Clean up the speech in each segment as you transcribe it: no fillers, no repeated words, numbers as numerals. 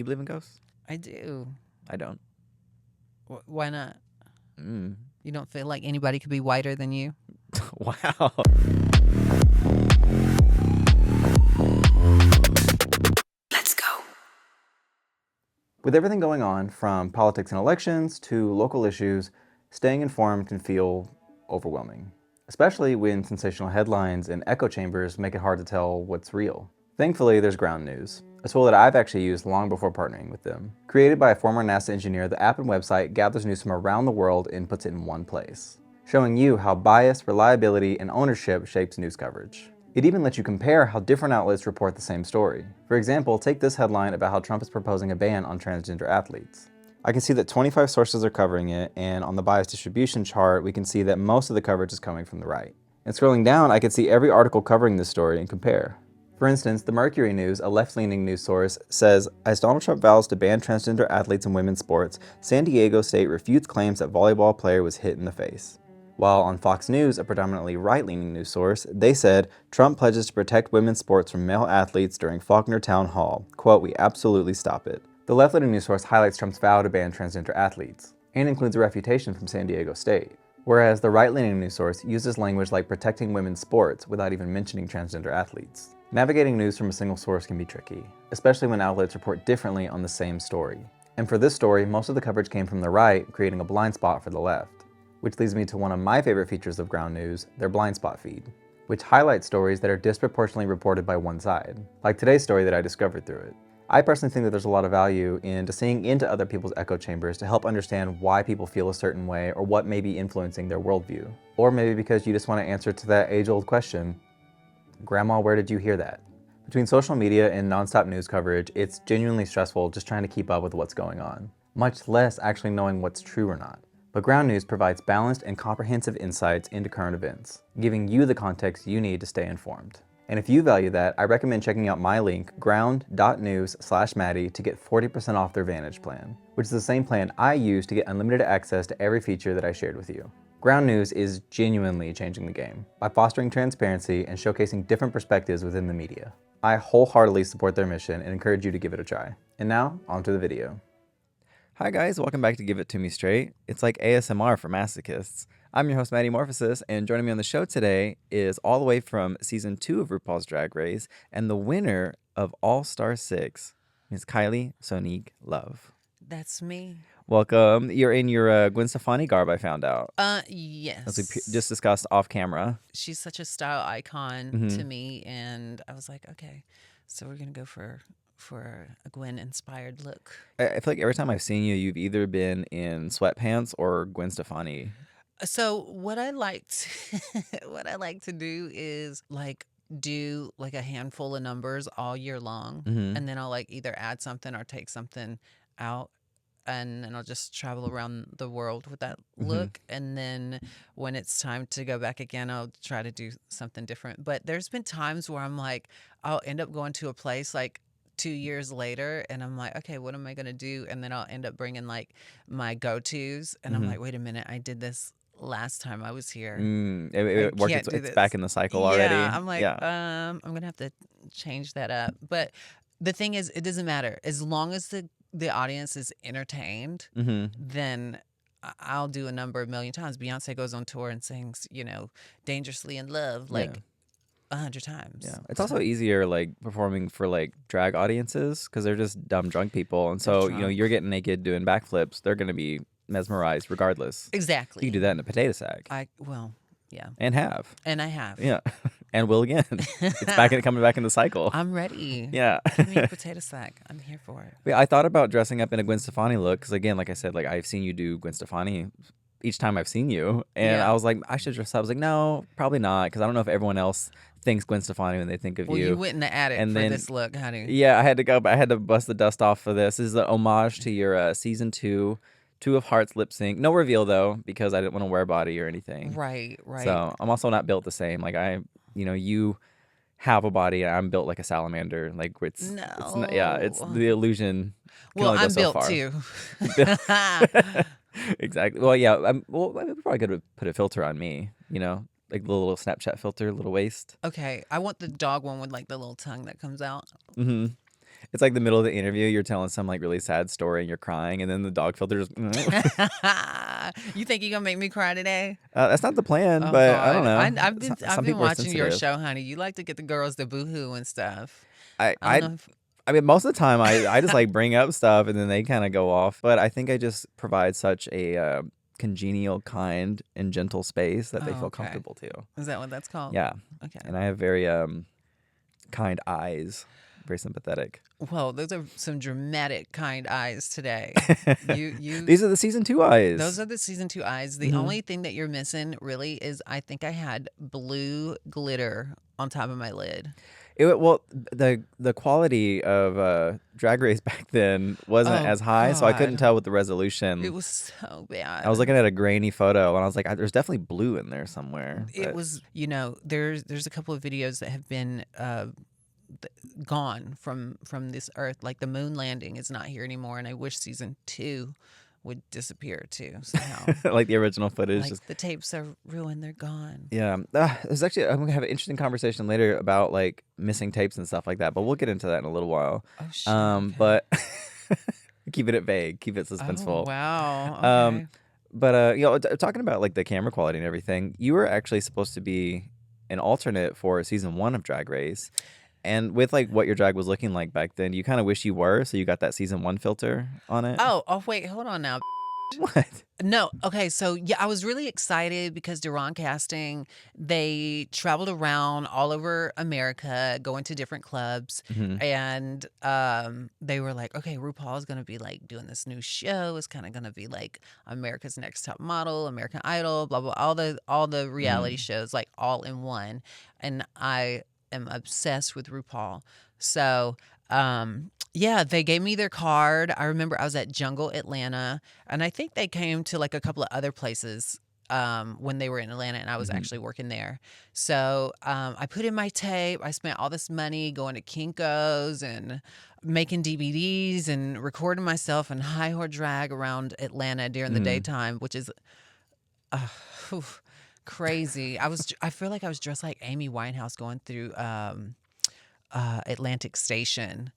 You believe in ghosts? I do. I don't. Why not? Mm. You don't feel like anybody could be whiter than you? Wow. Let's go. With everything going on, from politics and elections to local issues, staying informed can feel overwhelming, especially when sensational headlines and echo chambers make it hard to tell what's real. Thankfully, there's Ground News, a tool that I've actually used long before partnering with them. Created by a former NASA engineer, the app and website gathers news from around the world and puts it in one place, showing you how bias, reliability, and ownership shapes news coverage. It even lets you compare how different outlets report the same story. For example, take this headline about how Trump is proposing a ban on transgender athletes. I can see that 25 sources are covering it, and on the bias distribution chart, we can see that most of the coverage is coming from the right. And scrolling down, I can see every article covering this story and compare. For instance, the Mercury News, a left-leaning news source, says, as Donald Trump vows to ban transgender athletes in women's sports, San Diego State refutes claims that volleyball player was hit in the face. While on Fox News, a predominantly right-leaning news source, they said, Trump pledges to protect women's sports from male athletes during Faulkner Town Hall. Quote, we absolutely stop it. The left-leaning news source highlights Trump's vow to ban transgender athletes, and includes a refutation from San Diego State. Whereas the right-leaning news source uses language like protecting women's sports without even mentioning transgender athletes. Navigating news from a single source can be tricky, especially when outlets report differently on the same story. And for this story, most of the coverage came from the right, creating a blind spot for the left. Which leads me to one of my favorite features of Ground News, their blind spot feed, which highlights stories that are disproportionately reported by one side, like today's story that I discovered through it. I personally think that there's a lot of value in seeing into other people's echo chambers to help understand why people feel a certain way or what may be influencing their worldview. Or maybe because you just want to answer to that age-old question, Grandma, where did you hear that? Between social media and nonstop news coverage, it's genuinely stressful just trying to keep up with what's going on, much less actually knowing what's true or not. But Ground News provides balanced and comprehensive insights into current events, giving you the context you need to stay informed. And if you value that, I recommend checking out my link, ground.news/Maddy, to get 40% off their Vantage plan, which is the same plan I use to get unlimited access to every feature that I shared with you. Ground News is genuinely changing the game by fostering transparency and showcasing different perspectives within the media. I wholeheartedly support their mission and encourage you to give it a try. And now, on to the video. Hi guys, welcome back to Give It To Me Straight. It's like ASMR for masochists. I'm your host, Maddy Morphosis, and joining me on the show today is all the way from Season 2 of RuPaul's Drag Race and the winner of All-Star 6, Ms. Kylie Sonique Love. That's me. Welcome. You're in your Gwen Stefani garb, I found out. Yes. As we just discussed off camera. She's such a style icon to me, and I was like, okay, so we're gonna go for a Gwen-inspired look. I feel like every time I've seen you, you've either been in sweatpants or Gwen Stefani. So what I like to do is do a handful of numbers all year long, and then I'll either add something or take something out. And then I'll just travel around the world with that look. And then when it's time to go back again, I'll try to do something different. But there's been times where I'm like, I'll end up going to a place 2 years later, and I'm like, okay, what am I going to do? And then I'll end up bringing my go-tos. And I'm like, wait a minute, I did this last time I was here. It worked. It's back in the cycle already. Yeah, I'm like, I'm going to have to change that up. But the thing is, it doesn't matter. As long as the audience is entertained, then I'll do a number of million times. Beyonce goes on tour and sings, Dangerously in Love 100 times. Yeah, it's also easier performing for drag audiences because they're just dumb drunk people, and so you're getting naked doing backflips. They're gonna be mesmerized regardless. Exactly. You can do that in a potato sack. Yeah. And have. And I have. Yeah. And will again. It's coming back in the cycle. I'm ready. Yeah. Give me a potato sack. I'm here for it. Yeah, I thought about dressing up in a Gwen Stefani look because, again, like I said, I've seen you do Gwen Stefani each time I've seen you. And I was like, I should dress up. I was like, no, probably not, because I don't know if everyone else thinks Gwen Stefani when they think of you. Well, you went in the attic for this look, honey. Yeah, I had to bust the dust off for this. This is an homage to your Season 2 of Hearts lip sync. No reveal though, because I didn't want to wear body or anything. Right. So I'm also not built the same. You have a body. I'm built like a salamander. It's not, it's the illusion. Well, I'm built too. Exactly. Well, yeah. We probably could put a filter on me. Like the little Snapchat filter, little waist. Okay, I want the dog one with the little tongue that comes out. It's like the middle of the interview, you're telling some like really sad story and you're crying, and then the dog filter just. You think you're gonna make me cry today? That's not the plan, Oh but I God, don't know. I've been Some people are watching your sensitive. show, honey. You like to get the girls to boohoo and stuff. I I don't know. I mean, most of the time, I just like bring up stuff and then they kind of go off. But I think I just provide such a congenial, kind, and gentle space that they feel comfortable too. Is that what that's called? Yeah. Okay. And I have very kind eyes, very sympathetic. Well, those are some dramatic kind eyes today. You These are the season 2 eyes. Those are the season 2 eyes. The only thing that you're missing really is I think I had blue glitter on top of my lid. Well, the quality of Drag Race back then wasn't as high, so I couldn't tell with the resolution. It was so bad. I was looking at a grainy photo, and I was like, "There's definitely blue in there somewhere." It was, there's a couple of videos that have been gone from this earth. Like the moon landing is not here anymore, and I wish season 2 would disappear too somehow. Like the original footage. Like the tapes are ruined, they're gone. Yeah. There's actually, I'm going to have an interesting conversation later about like missing tapes and stuff like that, but we'll get into that in a little while. Oh, shit. Okay. But keeping it vague, keep it suspenseful. Oh, wow. Okay. But talking about like the camera quality and everything, you were actually supposed to be an alternate for season 1 of Drag Race. And with like what your drag was looking like back then, you kind of wish you were, so you got that season 1 filter on it. Oh, wait, hold on now. What? No, okay, so yeah, I was really excited because Duran Casting, they traveled around all over America, going to different clubs, and they were like, okay, RuPaul's gonna be like doing this new show. It's kind of gonna be like America's Next Top Model, American Idol, blah blah, all the reality shows, like all in one. And I am obsessed with RuPaul. So, yeah, they gave me their card. I remember I was at Jungle Atlanta, and I think they came to like a couple of other places when they were in Atlanta, and I was actually working there. So I put in my tape. I spent all this money going to Kinko's and making DVDs and recording myself in high horse drag around Atlanta during the daytime, which is crazy. I feel like I was dressed like Amy Winehouse going through Atlantic Station,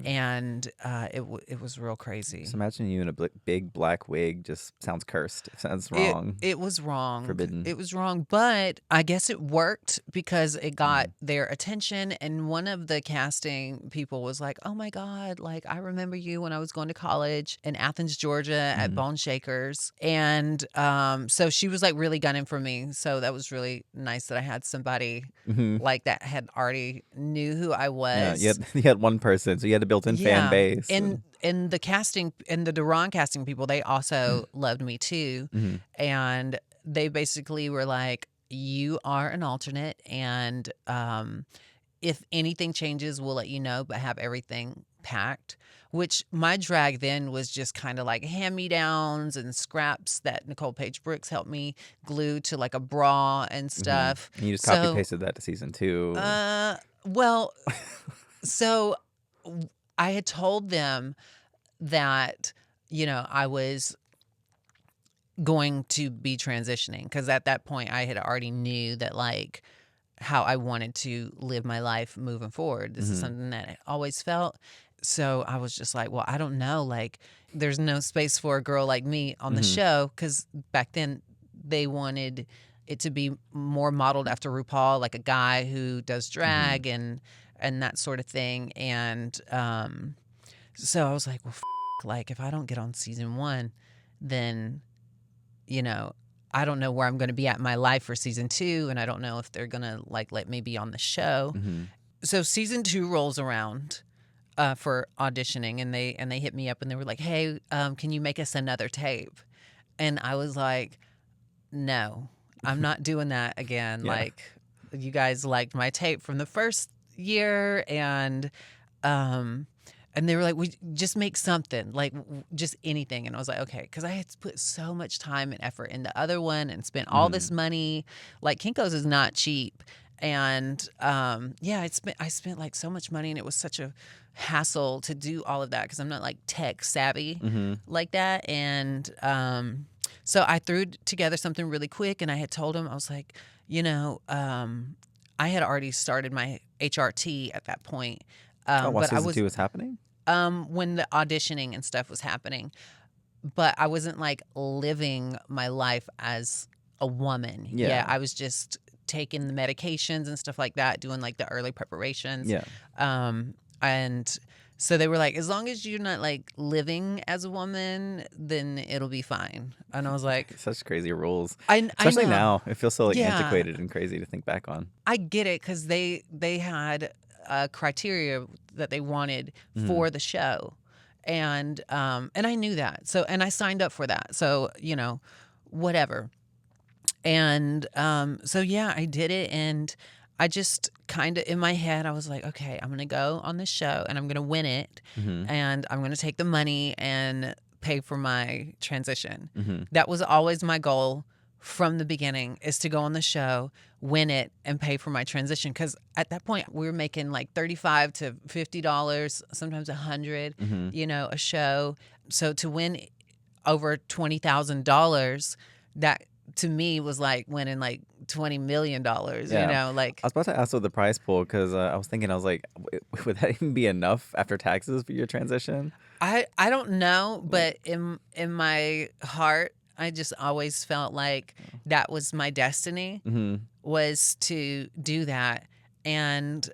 and it was real crazy. So imagine you in a big black wig. Just sounds cursed. It sounds wrong. It was wrong. Forbidden. It was wrong, but I guess it worked because it got their attention. And one of the casting people was like, "Oh my God, like I remember you when I was going to college in Athens, Georgia at Bone Shakers." And so she was like really gunning for me. So that was really nice that I had somebody like that had already knew who I was. Yeah, you had one person, so you had a built-in fan base. And the casting and the Duran casting people, they also loved me too. And they basically were like, you are an alternate, and if anything changes, we'll let you know, but have everything packed. Which my drag then was just kind of like hand-me-downs and scraps that Nicole Page Brooks helped me glue to like a bra and stuff. And you just copy-pasted that to season 2. Well, so I had told them that, I was going to be transitioning, because at that point I had already knew that like how I wanted to live my life moving forward. This is something that I always felt. So I was just like, well, I don't know, like there's no space for a girl like me on the show, because back then they wanted it to be more modeled after RuPaul, like a guy who does drag and that sort of thing. And so I was like, well, like if I don't get on season 1, then, I don't know where I'm going to be at in my life for season 2. And I don't know if they're going to like let me be on the show. So season 2 rolls around for auditioning, and they hit me up and they were like, hey, can you make us another tape? And I was like, no, I'm not doing that again. Yeah. Like, you guys liked my tape from the first year, and they were like, we just make something, like just anything. And I was like, okay, because I had put so much time and effort in the other one and spent all this money. Like Kinko's is not cheap, and I spent like so much money, and it was such a hassle to do all of that because I'm not like tech savvy like that. And so I threw together something really quick, and I had told him, I was like, I had already started my HRT at that point. While but season 2 was happening? when the auditioning and stuff was happening, but I wasn't like living my life as a woman. Yeah. I was just taking the medications and stuff like that, doing like the early preparations. Yeah. And so they were like, as long as you're not like living as a woman, then it'll be fine. And I was like, such crazy rules. I Especially know. now, it feels so like Yeah. antiquated and crazy to think back on. I get it, because they had criteria that they wanted for the show, and I knew that. So, and I signed up for that. So, you know, whatever. And so yeah, I did it, and I just kind of in my head I was like, okay, I'm gonna go on this show and I'm gonna win it, and I'm gonna take the money and pay for my transition. That was always my goal from the beginning, is to go on the show, win it, and pay for my transition. Because at that point we were making like $35 to $50, sometimes $100, you know, a show. So to win over $20,000, that to me was like winning like $20 million, you know, like. I was about to ask what the prize pool, because I was thinking, I was like, would that even be enough after taxes for your transition? I don't know, but in my heart, I just always felt like that was my destiny, was to do that. And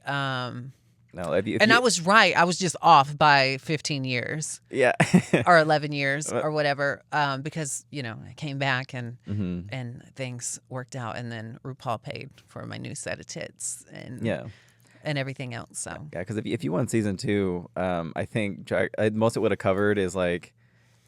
No, if I was right. I was just off by 15 years. Yeah. Or 11 years or whatever, because, you know, I came back and things worked out, and then RuPaul paid for my new set of tits and everything else. So yeah, because if you won season 2, I think most it would have covered is like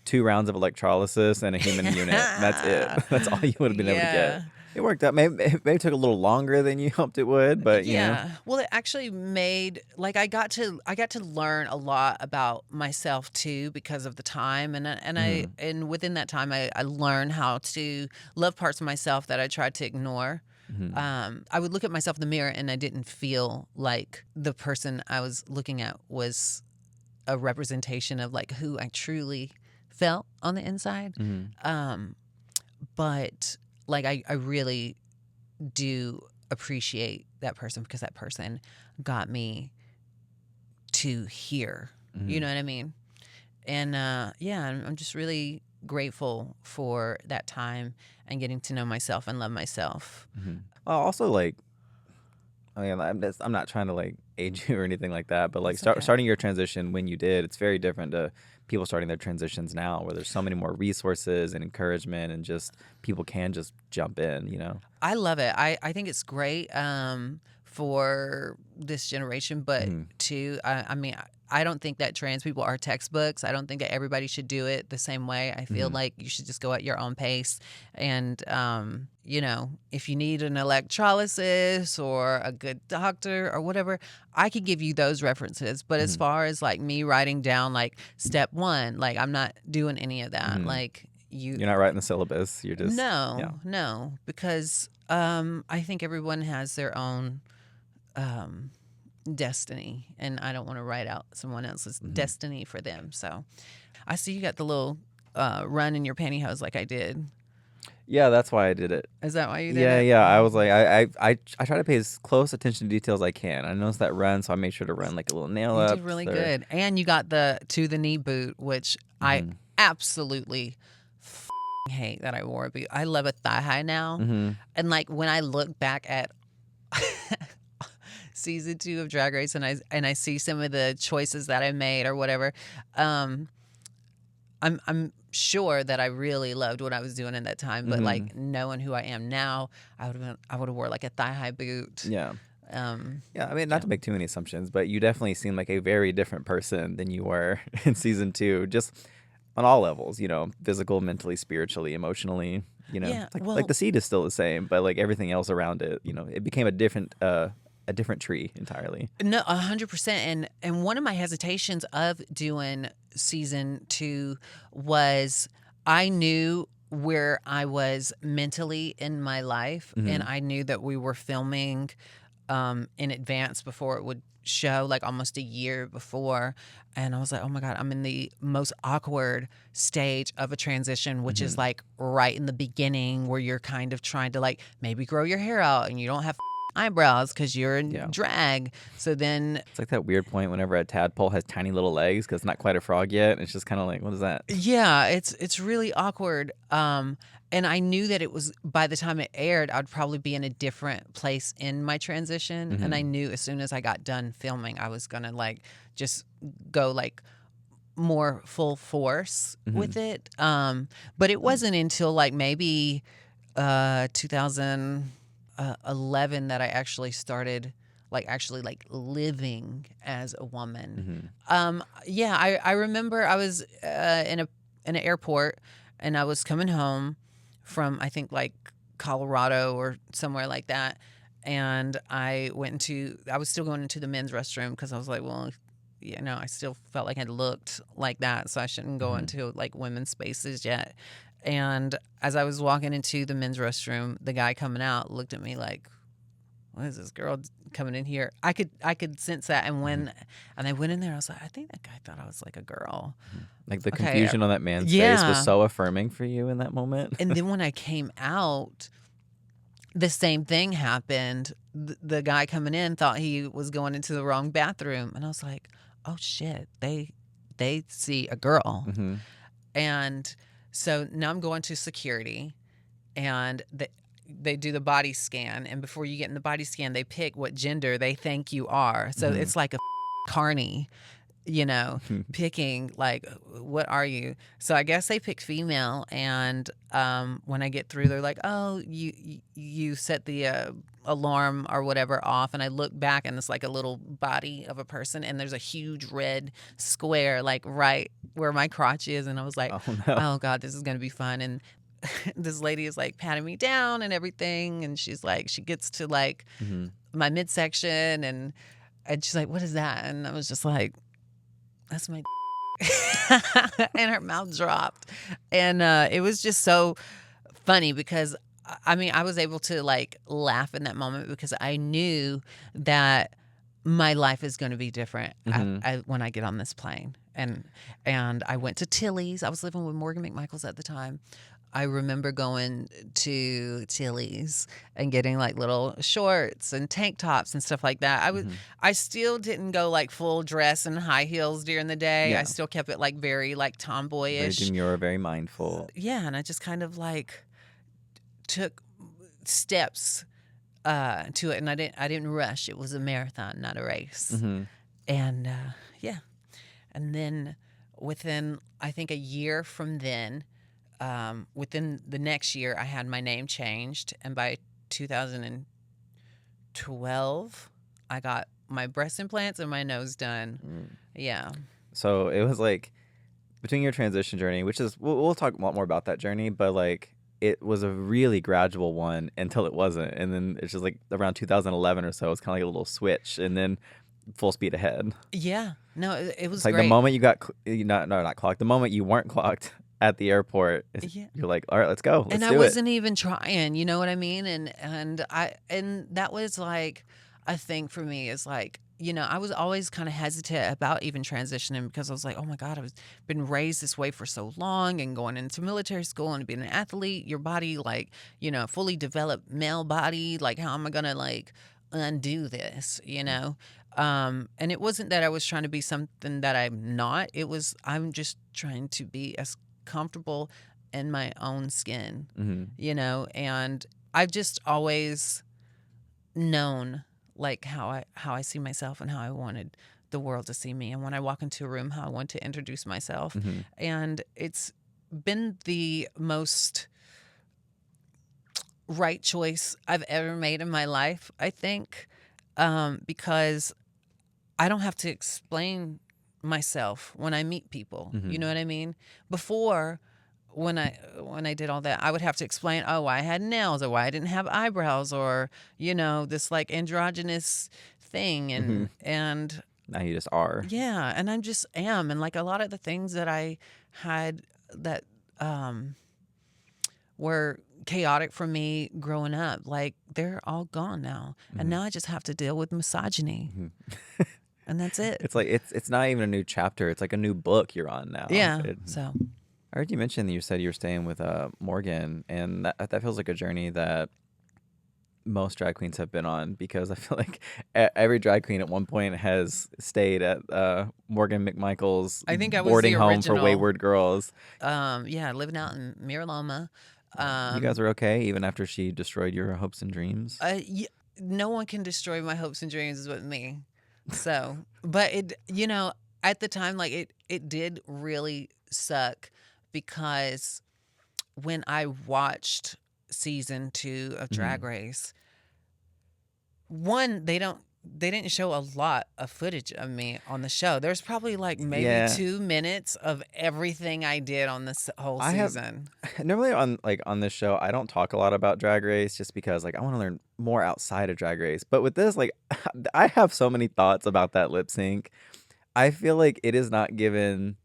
2 rounds of electrolysis and a human unit. That's it. That's all you would have been able to get. It worked out. Maybe it took a little longer than you hoped it would, but you know. Well, it actually made, like, I got to learn a lot about myself too, because of the time, and within that time I learned how to love parts of myself that I tried to ignore. I would look at myself in the mirror and I didn't feel like the person I was looking at was a representation of like who I truly felt on the inside. But like I really do appreciate that person, because that person got me to here. You know what I mean? And I'm just really grateful for that time and getting to know myself and love myself. Well, also, like, I mean, I'm not trying to like age you or anything like that, but like starting your transition when you did, it's very different to people starting their transitions now, where there's so many more resources and encouragement, and just people can just jump in, you know. I love it. I think it's great for this generation, but too, I mean, I don't think that trans people are textbooks. I don't think that everybody should do it the same way. I feel like you should just go at your own pace. And, you know, if you need an electrolysis or a good doctor or whatever, I could give you those references. But as far as like me writing down like step 1, like I'm not doing any of that. Like you're not writing the syllabus. You're just no, because I think everyone has their own destiny, and I don't want to write out someone else's destiny for them. So I see you got the little run in your pantyhose like I did. Yeah, that's why I did it. Is that why you did it? Yeah. I was like, I try to pay as close attention to detail as I can. I noticed that run, so I made sure to run like a little nail up. You did really good. And you got the to the knee boot, which I absolutely hate that I wore a boot. I love a thigh high now. And like when I look back at season 2 of Drag Race and I see some of the choices that I made or whatever, I'm sure that I really loved what I was doing at that time, but like knowing who I am now, I would have wore like a thigh high boot. Yeah. I mean, not to make too many assumptions, but you definitely seem like a very different person than you were in season 2, just on all levels, you know, physical, mentally, spiritually, emotionally, you know. Like the seed is still the same, but like everything else around it, you know, it became a different tree entirely. No, 100%. And one of my hesitations of doing season 2 was I knew where I was mentally in my life, and I knew that we were filming in advance before it would show, like almost a year before. And I was like, oh my God, I'm in the most awkward stage of a transition, which is like right in the beginning, where you're kind of trying to like maybe grow your hair out and you don't have eyebrows because you're in drag. So then it's like that weird point whenever a tadpole has tiny little legs because it's not quite a frog yet. And it's just kind of like, what is that? Yeah, it's really awkward. And I knew that it was, by the time it aired, I'd probably be in a different place in my transition. And I knew as soon as I got done filming, I was gonna like just go like more full force with it. But it wasn't until like maybe 2011 that I actually started actually living as a woman. I remember I was in an airport and I was coming home from, I think, like Colorado or somewhere like that, and I was still going into the men's restroom because I was like, well, you know, I still felt like I looked like that, so I shouldn't go into like women's spaces yet. And as I was walking into the men's restroom, the guy coming out looked at me like, what is this girl coming in here? I could sense that. And when I went in there, I was like, I think that guy thought I was like a girl. Like the confusion on that man's face was so affirming for you in that moment. And then when I came out, the same thing happened. The guy coming in thought he was going into the wrong bathroom. And I was like, oh shit, they see a girl. And so now I'm going to security, and they do the body scan, and before you get in the body scan, they pick what gender they think you are. So it's like a carny, you know, picking like, what are you? So I guess they picked female, and when I get through, they're like, oh, you set the alarm or whatever off, and I look back, and it's like a little body of a person, and there's a huge red square like right where my crotch is, and I was like, oh God, this is gonna be fun. And this lady is like patting me down and everything, and she's like, she gets to like my midsection, and she's like, what is that? And I was just like, that's my and her mouth dropped. And it was just so funny because I mean, I was able to like laugh in that moment because I knew that my life is going to be different when I get on this plane. And I went to Tilly's. I was living with Morgan McMichaels at the time. I remember going to Tilly's and getting like little shorts and tank tops and stuff like that. I still didn't go like full dress and high heels during the day. I still kept it like very like tomboyish. Very demure, very mindful. Yeah, and I just kind of like took steps to it, and I didn't rush. It was a marathon, not a race. And and then within, I think, a year from then, within the next year, I had my name changed, and by 2012, I got my breast implants and my nose done. Yeah. So it was like between your transition journey, which is we'll talk a lot more about that journey, but like it was a really gradual one until it wasn't, and then it's just like around 2011 or so, it's kind of like a little switch, and then full speed ahead. Yeah. No, it was like great. The moment you got not clocked. The moment you weren't clocked at the airport, you're like, all right, let's go. Let's and I wasn't even trying, you know what I mean? And that was like a thing for me, is like, you know, I was always kind of hesitant about even transitioning because I was like, oh my God, I've been raised this way for so long, and going into military school and being an athlete, your body, like, you know, fully developed male body, like, how am I gonna like undo this, you know? And it wasn't that I was trying to be something that I'm not. It was, I'm just trying to be as comfortable in my own skin, you know? And I've just always known like how I see myself and how I wanted the world to see me. And when I walk into a room, how I want to introduce myself. And it's been the most right choice I've ever made in my life, I think, because I don't have to explain myself when I meet people. You know what I mean? Before, when I did all that, I would have to explain, oh, why I had nails, or why I didn't have eyebrows, or, you know, this like androgynous thing. And now you just are. Yeah. And I just am. And like a lot of the things that I had that were chaotic for me growing up, like they're all gone now. And now I just have to deal with misogyny. And that's it. It's like it's not even a new chapter. It's like a new book you're on now. Yeah. So I heard you mention that you said you were staying with Morgan, and that feels like a journey that most drag queens have been on, because I feel like every drag queen at one point has stayed at Morgan McMichael's I think I was boarding the home for original. wayward girls. Yeah, living out in Miraloma. You guys are okay even after she destroyed your hopes and dreams? No one can destroy my hopes and dreams with me. So, but it, at the time, like it did really suck, because when I watched season 2 of Drag Race, one, they didn't show a lot of footage of me on the show. There's probably like maybe 2 minutes of everything I did on this whole season. Normally on this show, I don't talk a lot about Drag Race, just because like I want to learn more outside of Drag Race. But with this, like I have so many thoughts about that lip sync. I feel like it is not given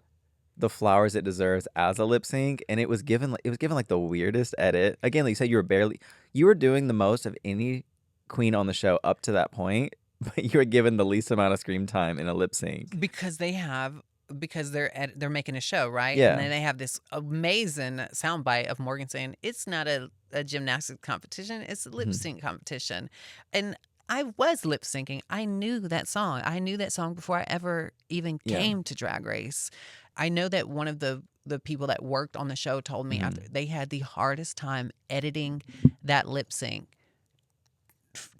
the flowers it deserves as a lip sync, and it was given like the weirdest edit. Again, like you said, you were doing the most of any queen on the show up to that point, but you were given the least amount of screen time in a lip sync because they're making a show, right? Yeah. And then they have this amazing soundbite of Morgan saying it's not a gymnastics competition, it's a lip sync competition. And I was lip syncing. I knew that song. I knew that song before I ever even came to Drag Race. I know that one of the people that worked on the show told me after they had the hardest time editing that lip sync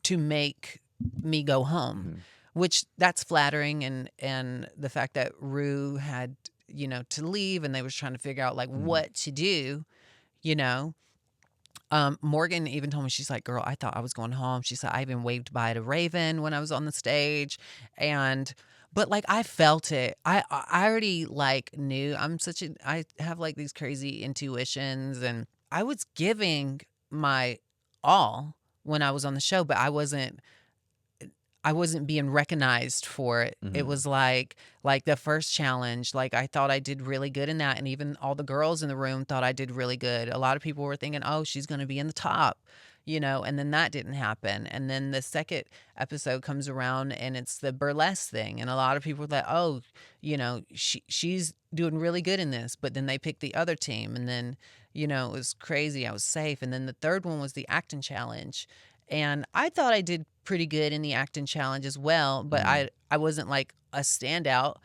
to make me go home, which that's flattering. And the fact that Rue had, to leave, and they was trying to figure out like what to do, Morgan even told me, she's like, girl, I thought I was going home. She said, I even waved bye to Raven when I was on the stage. But like, I felt it. I already like knew. I have like these crazy intuitions, and I was giving my all when I was on the show, but I wasn't being recognized for it. It was like the first challenge, like I thought I did really good in that. And even all the girls in the room thought I did really good. A lot of people were thinking, oh, she's going to be in the top, and then that didn't happen. And then the second episode comes around and it's the burlesque thing. And a lot of people were like, oh, she's doing really good in this. But then they picked the other team, and then, it was crazy. I was safe. And then the third one was the acting challenge. And I thought I did pretty good in the acting challenge as well, but I wasn't like a standout.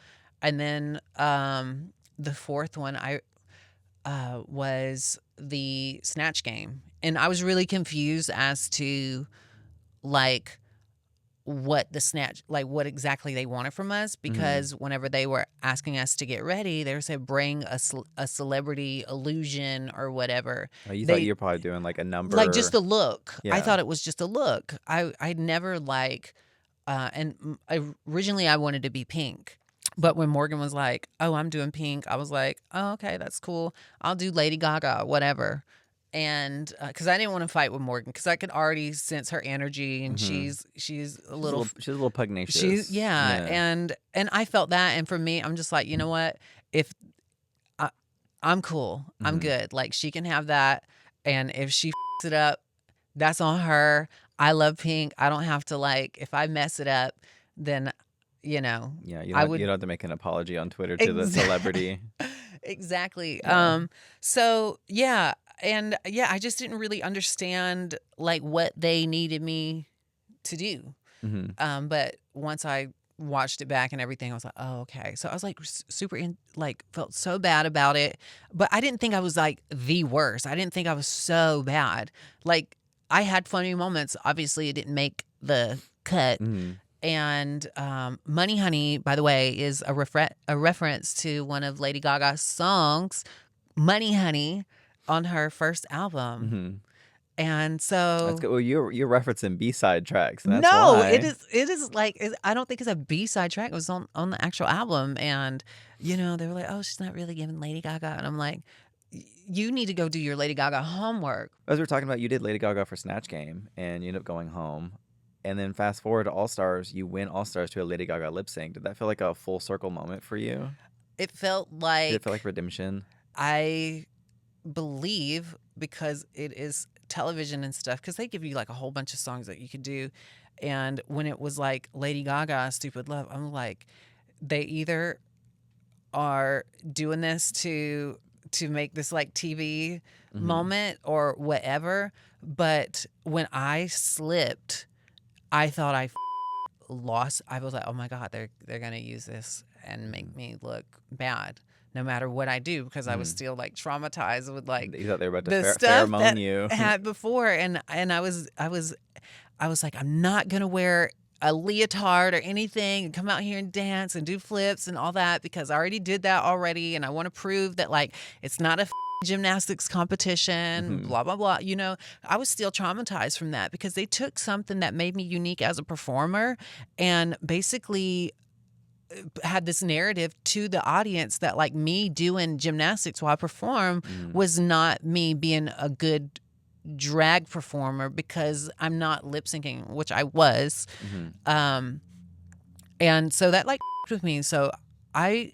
And then the fourth one I was the Snatch game. And I was really confused as to like what the Snatch, like what exactly they wanted from us, because whenever they were asking us to get ready, they said bring a celebrity illusion or whatever. Oh, you thought you were probably doing like a number, like just a look. Yeah. I thought it was just a look. I'd never like originally I wanted to be Pink. But when Morgan was like, oh, I'm doing Pink, I was like, oh, okay, that's cool. I'll do Lady Gaga, whatever. And because I didn't want to fight with Morgan, because I could already sense her energy, and she's a little pugnacious. And I felt that. And for me, I'm just like, you know what? If I'm cool, I'm good. Like, she can have that, and if she f***s it up, that's on her. I love Pink. I don't have to, like, if I mess it up, then you don't have to make an apology on Twitter to the celebrity. Exactly. Yeah. So yeah. And yeah, I just didn't really understand like what they needed me to do. But once I watched it back and everything, I was like, oh, okay. So I was like felt so bad about it, but I didn't think I was like the worst. I didn't think I was so bad. Like, I had funny moments. Obviously it didn't make the cut. And Money Honey, by the way, is a reference to one of Lady Gaga's songs, Money Honey, on her first album. And so that's good. Well, you're referencing B-side tracks. And that's why. it is like, I don't think it's a B-side track. It was on the actual album. And, they were like, oh, she's not really giving Lady Gaga. And I'm like, you need to go do your Lady Gaga homework. As we were talking about, you did Lady Gaga for Snatch Game, and you ended up going home. And then fast forward to All Stars, you win All Stars to a Lady Gaga lip sync. Did that feel like a full circle moment for you? It felt like... Did it feel like redemption? I believe, because it is television and stuff, because they give you like a whole bunch of songs that you could do. And when it was like Lady Gaga, Stupid Love, I'm like, they either are doing this to to make this like TV moment or whatever. But when I slipped, I thought I lost. I was like, oh my God, they're gonna use this and make me look bad, no matter what I do, because I was still like traumatized with like You thought they were about the to stuff pheromone that you. had before, and I was like, I'm not gonna wear a leotard or anything and come out here and dance and do flips and all that, because I already did that already, and I want to prove that like it's not a gymnastics competition, blah blah blah. You know, I was still traumatized from that because they took something that made me unique as a performer and basically had this narrative to the audience that like me doing gymnastics while I perform was not me being a good drag performer, because I'm not lip syncing, which I was. And so that like with me. So I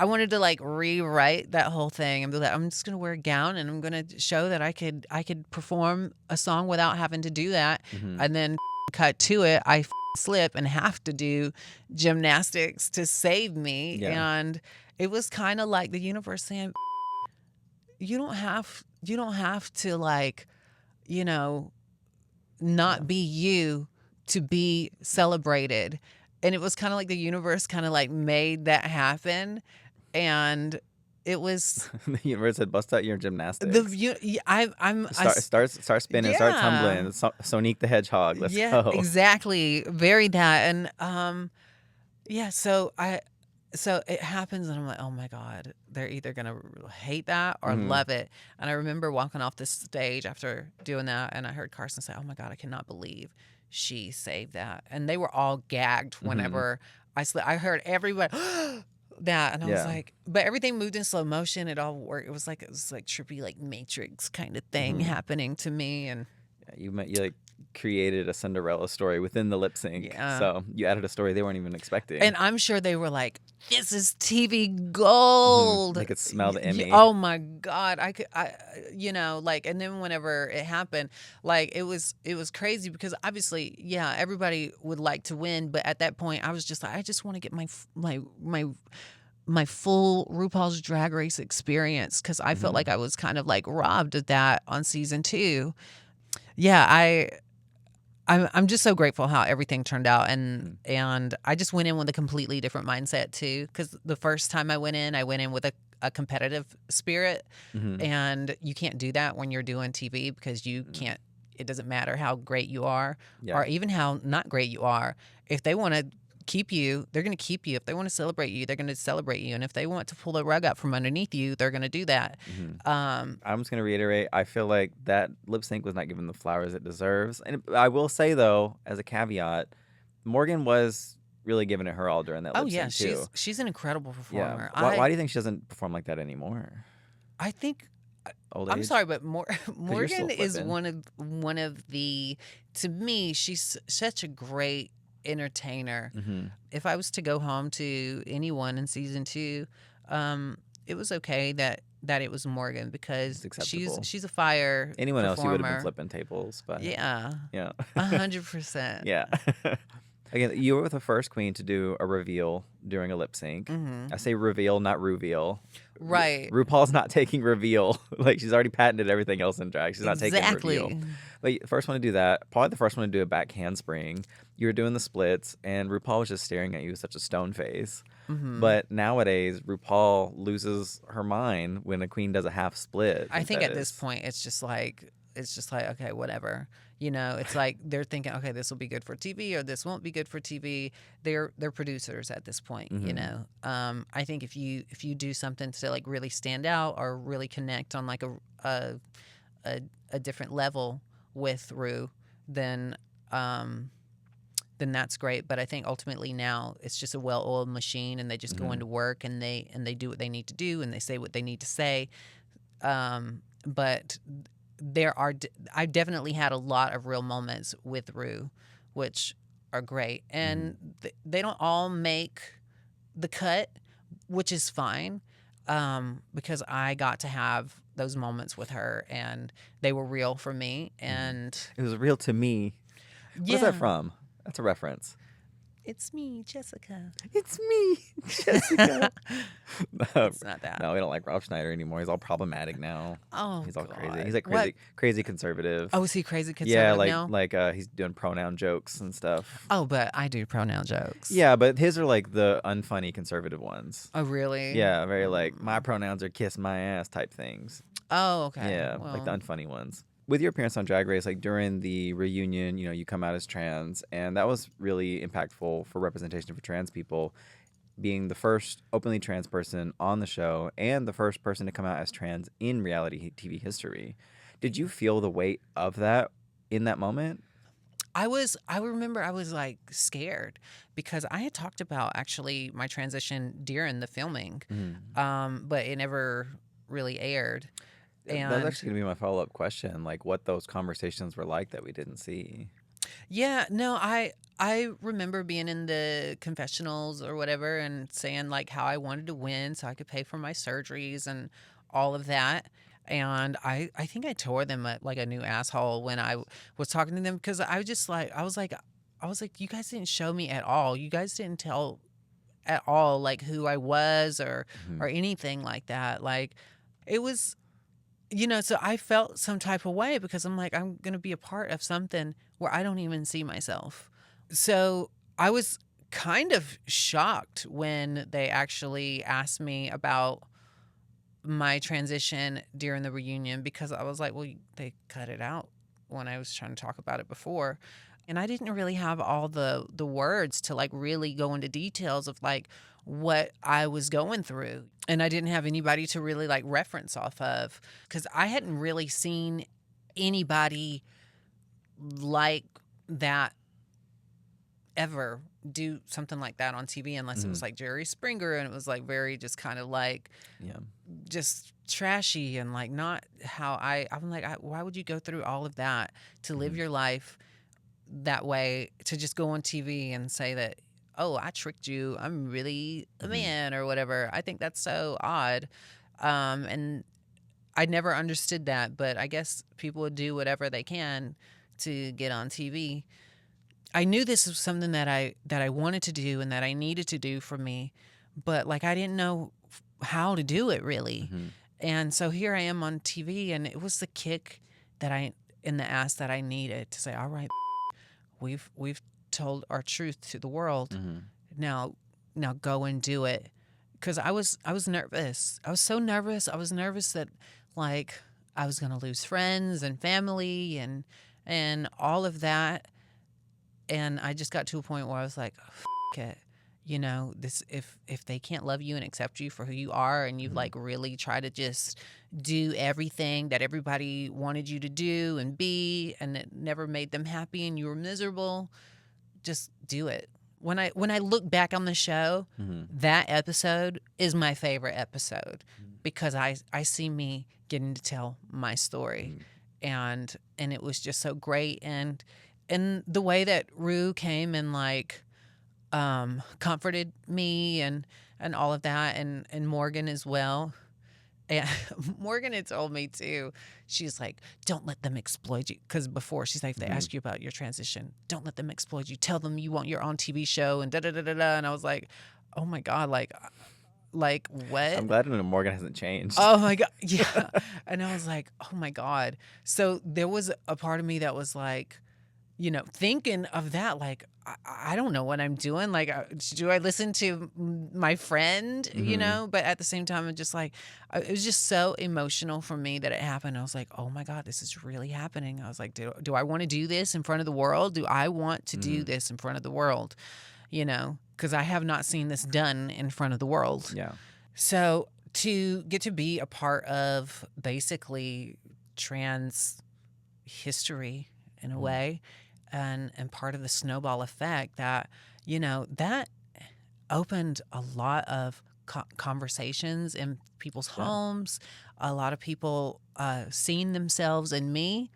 wanted to like rewrite that whole thing and be like, I'm just gonna wear a gown and I'm gonna show that I could perform a song without having to do that. And then cut to it, I slip and have to do gymnastics to save me. Yeah. And it was kind of like the universe saying, you don't have to like, you know, not be you to be celebrated. And it was kind of like the universe kind of like made that happen. And it was The universe said, bust out your gymnastics. Start spinning, start tumbling. Sonique the Hedgehog. Let's go. Exactly. Very that. And so it happens, and I'm like, oh my God, they're either gonna hate that or love it. And I remember walking off the stage after doing that, and I heard Carson say, oh my God, I cannot believe she saved that. And they were all gagged whenever I heard everybody that, and I was like, but everything moved in slow motion. It all worked. It was like trippy, like Matrix kind of thing happening to me. And you like created a Cinderella story within the lip sync. Yeah. So you added a story they weren't even expecting. And I'm sure they were like, this is TV gold. They could smell the Emmy. Oh my God. And then whenever it happened, like it was crazy because obviously, yeah, everybody would like to win. But at that point I was just like, I just want to get my full RuPaul's Drag Race experience. Cause I felt like I was kind of like robbed of that on season 2. Yeah. I'm just so grateful how everything turned out, and I just went in with a completely different mindset too. Because the first time I went in with a competitive spirit, and you can't do that when you're doing TV because you can't. It doesn't matter how great you are, or even how not great you are. If they want to keep you, they're going to keep you. If they want to celebrate you, they're going to celebrate you. And if they want to pull the rug out from underneath you, they're going to do that. I'm just going to reiterate, I feel like that lip sync was not given the flowers it deserves. And I will say, though, as a caveat, Morgan was really giving it her all during that lip sync, too. She's an incredible performer. Yeah. Why do you think she doesn't perform like that anymore? I think... Old I'm age? sorry, but Morgan is flipping. one of the... To me, she's such a great entertainer. If I was to go home to anyone in season 2, it was okay that it was Morgan, because she's a fire Anyone else, you would have been performer. flipping tables, but Yeah, 100%. Yeah. Again, you were the first queen to do a reveal during a lip sync. I say reveal, not reveal. Right. RuPaul's not taking reveal. Like, she's already patented everything else in drag. She's not taking reveal. But the first one to do that, probably the first one to do a back handspring. You were doing the splits, and RuPaul was just staring at you with such a stone face. But nowadays, RuPaul loses her mind when a queen does a half split. I think at this point, it's just like, okay, whatever. You know, it's like they're thinking, okay, this will be good for TV or this won't be good for TV. They're producers at this point, you know. I think if you do something to like really stand out or really connect on like a different level with Ru, then that's great. But I think ultimately now it's just a well-oiled machine, and they just go into work and they do what they need to do, and they say what they need to say. But I've definitely had a lot of real moments with Ru, which are great, and they don't all make the cut, which is fine, because I got to have those moments with her, and they were real for me, and it was real to me. Where's that from? That's a reference. It's me, Jessica. It's me, Jessica. It's not that. No, we don't like Rob Schneider anymore. He's all problematic now. Oh, He's all God. crazy. He's like What? crazy conservative. Oh, is he crazy conservative now? He's doing pronoun jokes and stuff. Oh, but I do pronoun jokes. Yeah, but his are like the unfunny conservative ones. Oh, really? Yeah, very like my pronouns are kiss my ass type things. Oh, okay. Yeah, Well, like the unfunny ones. With your appearance on Drag Race, like during the reunion, you know, you come out as trans, and that was really impactful for representation for trans people, being the first openly trans person on the show and the first person to come out as trans in reality TV history. Did you feel the weight of that in that moment? I remember I was like scared because I had talked about actually my transition during the filming, but it never really aired. And that's actually going to be my follow-up question, like what those conversations were like that we didn't see. Yeah, no, I remember being in the confessionals or whatever and saying like how I wanted to win so I could pay for my surgeries and all of that. And I think I tore them like a new asshole when I was talking to them because I was like, you guys didn't show me at all. You guys didn't tell at all like who I was or anything like that. Like it was, you know, so I felt some type of way because I'm like, I'm going to be a part of something where I don't even see myself. So I was kind of shocked when they actually asked me about my transition during the reunion because I was like, well, they cut it out when I was trying to talk about it before. And I didn't really have all the words to like really go into details of like what I was going through. And I didn't have anybody to really like reference off of because I hadn't really seen anybody like that ever do something like that on TV unless it was like Jerry Springer and it was like very just kind of like just trashy and like not how I'm like, why would you go through all of that to live your life that way to just go on TV and say that, oh, I tricked you, I'm really a man or whatever. I think that's so odd. And I never understood that, but I guess people would do whatever they can to get on TV. I knew this was something that I wanted to do and that I needed to do for me, but like I didn't know how to do it really. And so here I am on TV and it was the kick in the ass that I needed to say, all right, we've told our truth to the world. Now go and do it. Cause I was nervous. I was so nervous. I was nervous that like I was going to lose friends and family and all of that. And I just got to a point where I was like, it. You know, this if they can't love you and accept you for who you are and you like really try to just do everything that everybody wanted you to do and be and it never made them happy and you were miserable, just do it. When I look back on the show, that episode is my favorite episode because I see me getting to tell my story and it was just so great and the way that Rue came and like comforted me and all of that and Morgan as well. And Morgan had told me too, she's like, don't let them exploit you. Because before she's like, if they ask you about your transition, don't let them exploit you. Tell them you want your own TV show and da-da-da-da-da. And I was like, oh my God, like what? I'm glad Morgan hasn't changed. Oh my God. Yeah. And I was like, oh my God. So there was a part of me that was like, you know, thinking of that, like, I don't know what I'm doing. Like, do I listen to my friend, you know? But at the same time, I'm just like, it was just so emotional for me that it happened. I was like, oh my God, this is really happening. I was like, do I want to do this in front of the world? Do I want to do this in front of the world? You know, because I have not seen this done in front of the world. Yeah. So to get to be a part of basically trans history in a way, and part of the snowball effect that, you know, that opened a lot of conversations in people's homes. A lot of people seeing themselves in me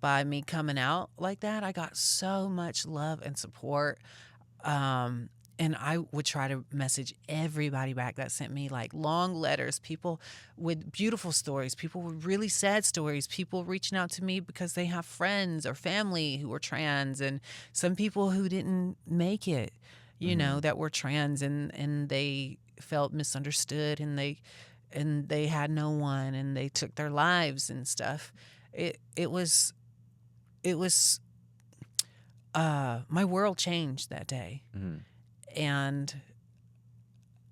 by me coming out like that. I got so much love and support. And I would try to message everybody back that sent me like long letters, people with beautiful stories, people with really sad stories, people reaching out to me because they have friends or family who are trans and some people who didn't make it, you know, that were trans and they felt misunderstood and they had no one and they took their lives and stuff. It was my world changed that day. And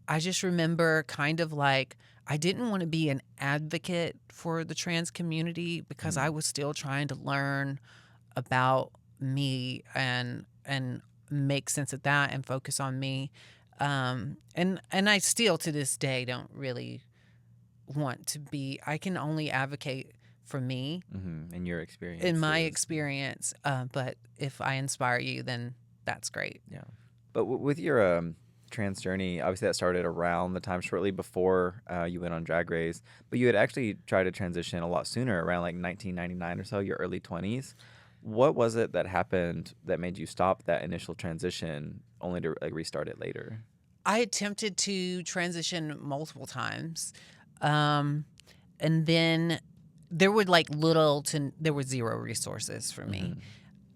I just remember kind of like, I didn't want to be an advocate for the trans community because I was still trying to learn about me and make sense of that and focus on me. And I still to this day don't really want to be, I can only advocate for me. In your experience. In my experience. But if I inspire you, then that's great. Yeah. But with your trans journey, obviously that started around the time shortly before you went on Drag Race, but you had actually tried to transition a lot sooner, around like 1999 or so, your early 20s. What was it that happened that made you stop that initial transition only to like restart it later? I attempted to transition multiple times. And then there were there were zero resources for me.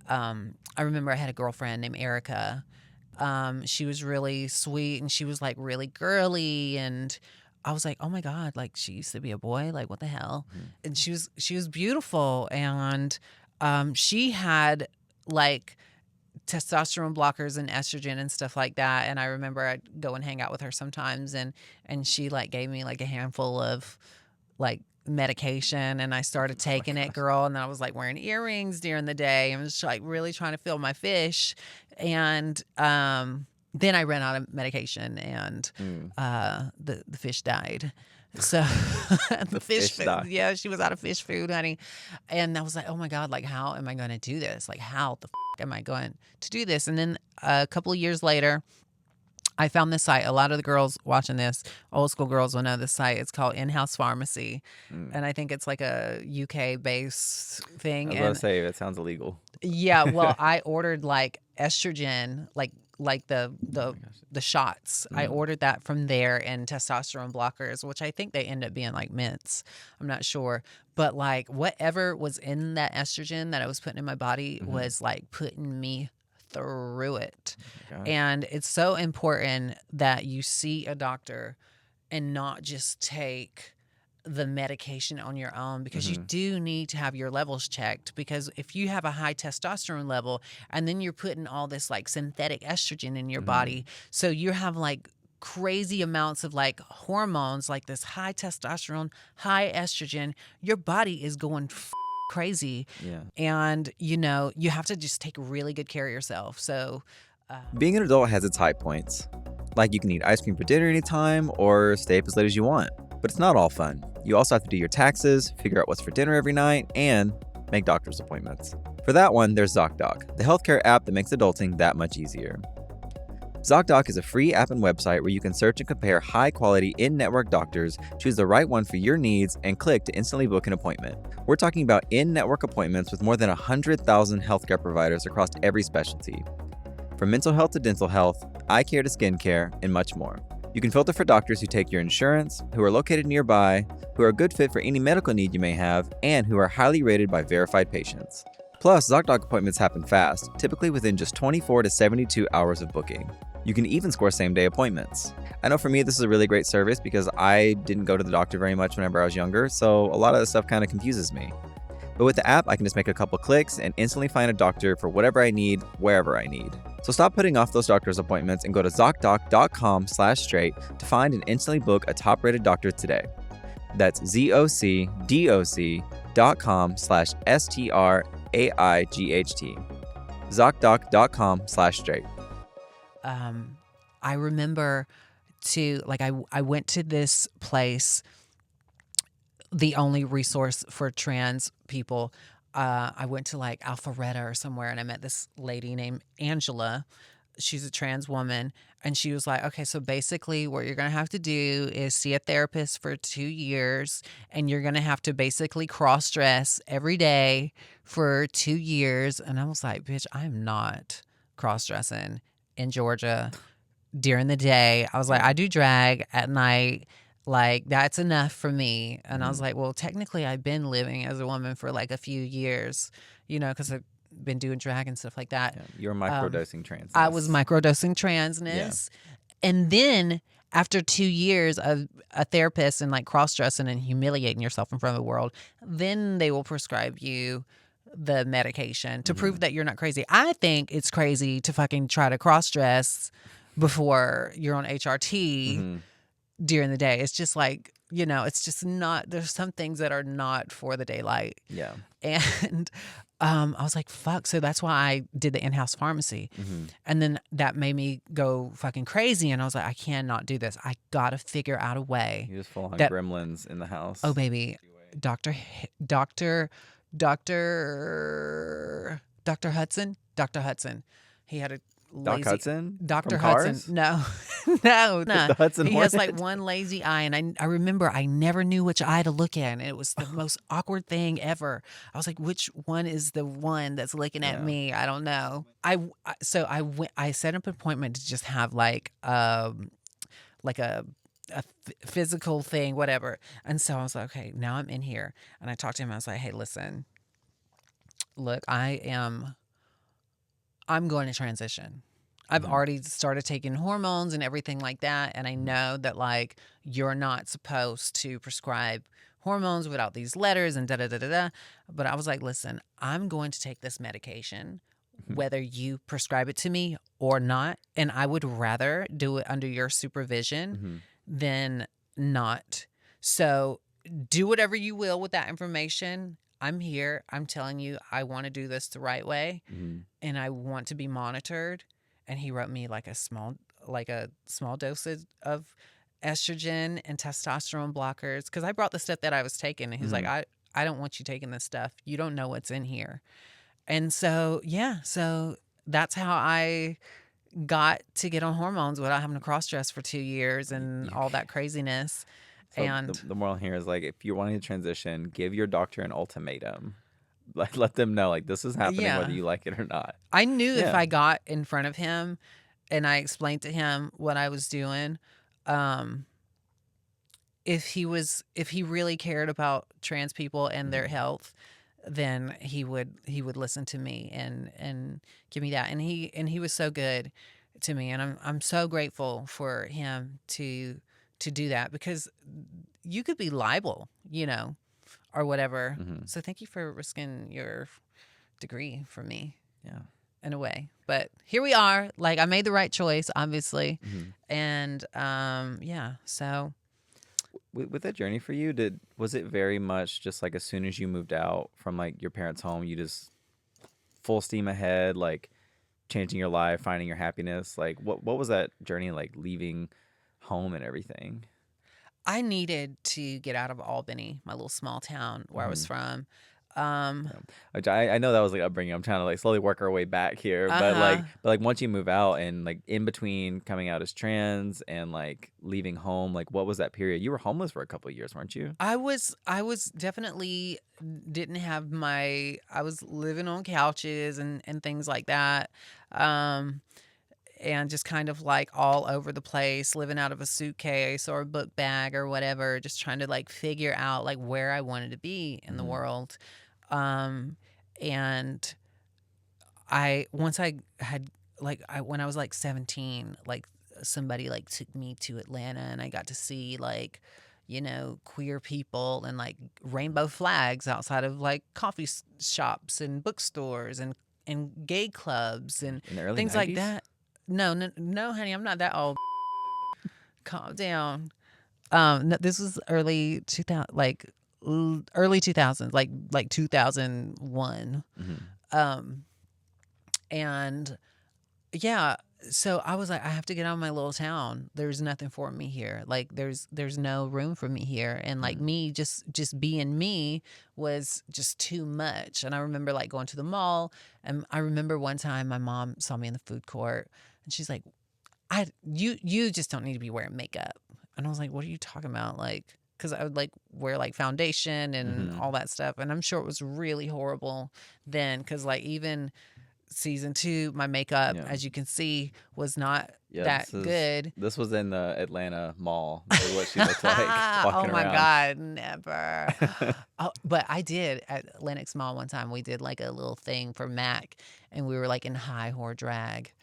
I remember I had a girlfriend named Erica. She was really sweet and she was like really girly, and I was like, oh my God, like she used to be a boy, like what the hell? And she was beautiful, and she had like testosterone blockers and estrogen and stuff like that. And I remember I'd go and hang out with her sometimes, and she like gave me like a handful of like medication, and I started taking it, girl. And then I was like wearing earrings during the day and was like really trying to fill my fish. And then I ran out of medication, and the fish died. So the fish food, died. yeah, she was out of fish food, honey. And I was like, oh my God, like how am I going to do this? Like how the am I going to do this? And then a couple of years later, I found this site. A lot of the girls watching this, old school girls will know this site. It's called In-House Pharmacy. And I think it's like a UK-based thing. I was going to say, it sounds illegal. Yeah, well, I ordered like estrogen, like the shots. I ordered that from there, and testosterone blockers, which I think they end up being like mints. I'm not sure. But like whatever was in that estrogen that I was putting in my body was like putting me through it. And it's so important that you see a doctor and not just take the medication on your own, because you do need to have your levels checked, because if you have a high testosterone level and then you're putting all this like synthetic estrogen in your body, so you have like crazy amounts of like hormones, like this high testosterone, high estrogen, your body is going crazy. And you know, you have to just take really good care of yourself. So being an adult has its high points, like you can eat ice cream for dinner anytime or stay up as late as you want. But it's not all fun. You also have to do your taxes, figure out what's for dinner every night, and make doctor's appointments. For that one, there's ZOCDOC, the healthcare app that makes adulting that much easier. ZOCDOC is a free app and website where you can search and compare high-quality in-network doctors, choose the right one for your needs, and click to instantly book an appointment. We're talking about in-network appointments with more than 100,000 healthcare providers across every specialty. From mental health to dental health, eye care to skincare, and much more. You can filter for doctors who take your insurance, who are located nearby, who are a good fit for any medical need you may have, and who are highly rated by verified patients. Plus, ZOCDOC appointments happen fast, typically within just 24 to 72 hours of booking. You can even score same-day appointments. I know for me, this is a really great service because I didn't go to the doctor very much whenever I was younger, so a lot of this stuff kind of confuses me. But with the app, I can just make a couple clicks and instantly find a doctor for whatever I need, wherever I need. So stop putting off those doctor's appointments and go to ZOCDOC.com/straight to find and instantly book a top-rated doctor today. That's ZOCDOC.com/STRAIGHT. ZOCDOC.com/straight. I remember I went to this place, the only resource for trans people. I went to like Alpharetta or somewhere, and I met this lady named Angela. She's a trans woman, and she was like, okay, so basically what you're going to have to do is see a therapist for 2 years, and you're going to have to basically cross-dress every day for 2 years. And I was like, bitch, I'm not cross-dressing in Georgia during the day. I was like, I do drag at night. Like, that's enough for me. And I was like, well, technically I've been living as a woman for like a few years, you know, because been doing drag and stuff like that. Yeah. You're microdosing transness. I was microdosing transness. And then after 2 years of a therapist and like cross-dressing and humiliating yourself in front of the world, then they will prescribe you the medication to prove that you're not crazy. I think it's crazy to fucking try to cross-dress before you're on HRT during the day. It's just like, you know, it's just not, there's some things that are not for the daylight. Yeah. And I was like, fuck. So that's why I did the in-house pharmacy. And then that made me go fucking crazy. And I was like, I cannot do this. I got to figure out a way. You just full on that- gremlins in the house. Oh, baby. Dr. Hudson. He had a lazy... Doc Hudson? Dr. From Hudson. Cars? No. No. The Hudson He has Hornet? like one lazy eye. And I remember I never knew which eye to look at. And it was the most awkward thing ever. I was like, which one is the one that's looking at me? I don't know. So I went, I set up an appointment to just have like a physical thing, whatever. And so I was like, okay, now I'm in here. And I talked to him. I was like, hey, listen, look, I'm going to transition. I've already started taking hormones and everything like that. And I know that like, you're not supposed to prescribe hormones without these letters and da-da-da-da-da. But I was like, listen, I'm going to take this medication, whether you prescribe it to me or not. And I would rather do it under your supervision than not. So do whatever you will with that information. I'm here. I'm telling you, I want to do this the right way, and I want to be monitored. And he wrote me like a small dosage of estrogen and testosterone blockers, because I brought the stuff that I was taking, and he's like, I don't want you taking this stuff. You don't know what's in here. And so so that's how I got to get on hormones without having to cross-dress for 2 years and all that craziness. So And the moral here is like, if you're wanting to transition, give your doctor an ultimatum. Like, let them know, like, this is happening whether you like it or not. I knew if I got in front of him and I explained to him what I was doing, if he really cared about trans people and their health, then he would listen to me and give me that. And he was so good to me, and I'm so grateful for him to do that, because you could be liable, you know, or whatever. So thank you for risking your degree for me. Yeah. In a way. But here we are. Like, I made the right choice, obviously. And so with that journey for you, was it very much just like as soon as you moved out from like your parents' home, you just full steam ahead, like changing your life, finding your happiness? Like what was that journey like, leaving home and everything? I needed to get out of Albany, my little small town where I was from. Which I know that was like upbringing. I'm trying to like slowly work our way back here, but like once you move out and like in between coming out as trans and like leaving home, like what was that period? You were homeless for a couple of years, weren't you? I was definitely didn't have I was living on couches and things like that. And just kind of like all over the place, living out of a suitcase or a book bag or whatever, just trying to like figure out like where I wanted to be in the world. And when I was like 17, like somebody like took me to Atlanta, and I got to see like, you know, queer people and like rainbow flags outside of like coffee shops and bookstores and gay clubs and things 90s? like that. No, honey, I'm not that old. Calm down. No, this was early 2000s, like 2001. And yeah, so I was like, I have to get out of my little town. There's nothing for me here. Like there's no room for me here. And like me, just being me was just too much. And I remember like going to the mall, and I remember one time my mom saw me in the food court, and she's like, you just don't need to be wearing makeup. And I was like, what are you talking about? Like, because I would like wear like foundation and all that stuff. And I'm sure it was really horrible then, because like even season 2, my makeup, Yeah. as you can see, was not Yeah, that good. This was in the Atlanta mall. Is what she looked like Oh walking my around. God, never. But I did at Lenox Mall one time. We did like a little thing for Mac, and we were like in high whore drag.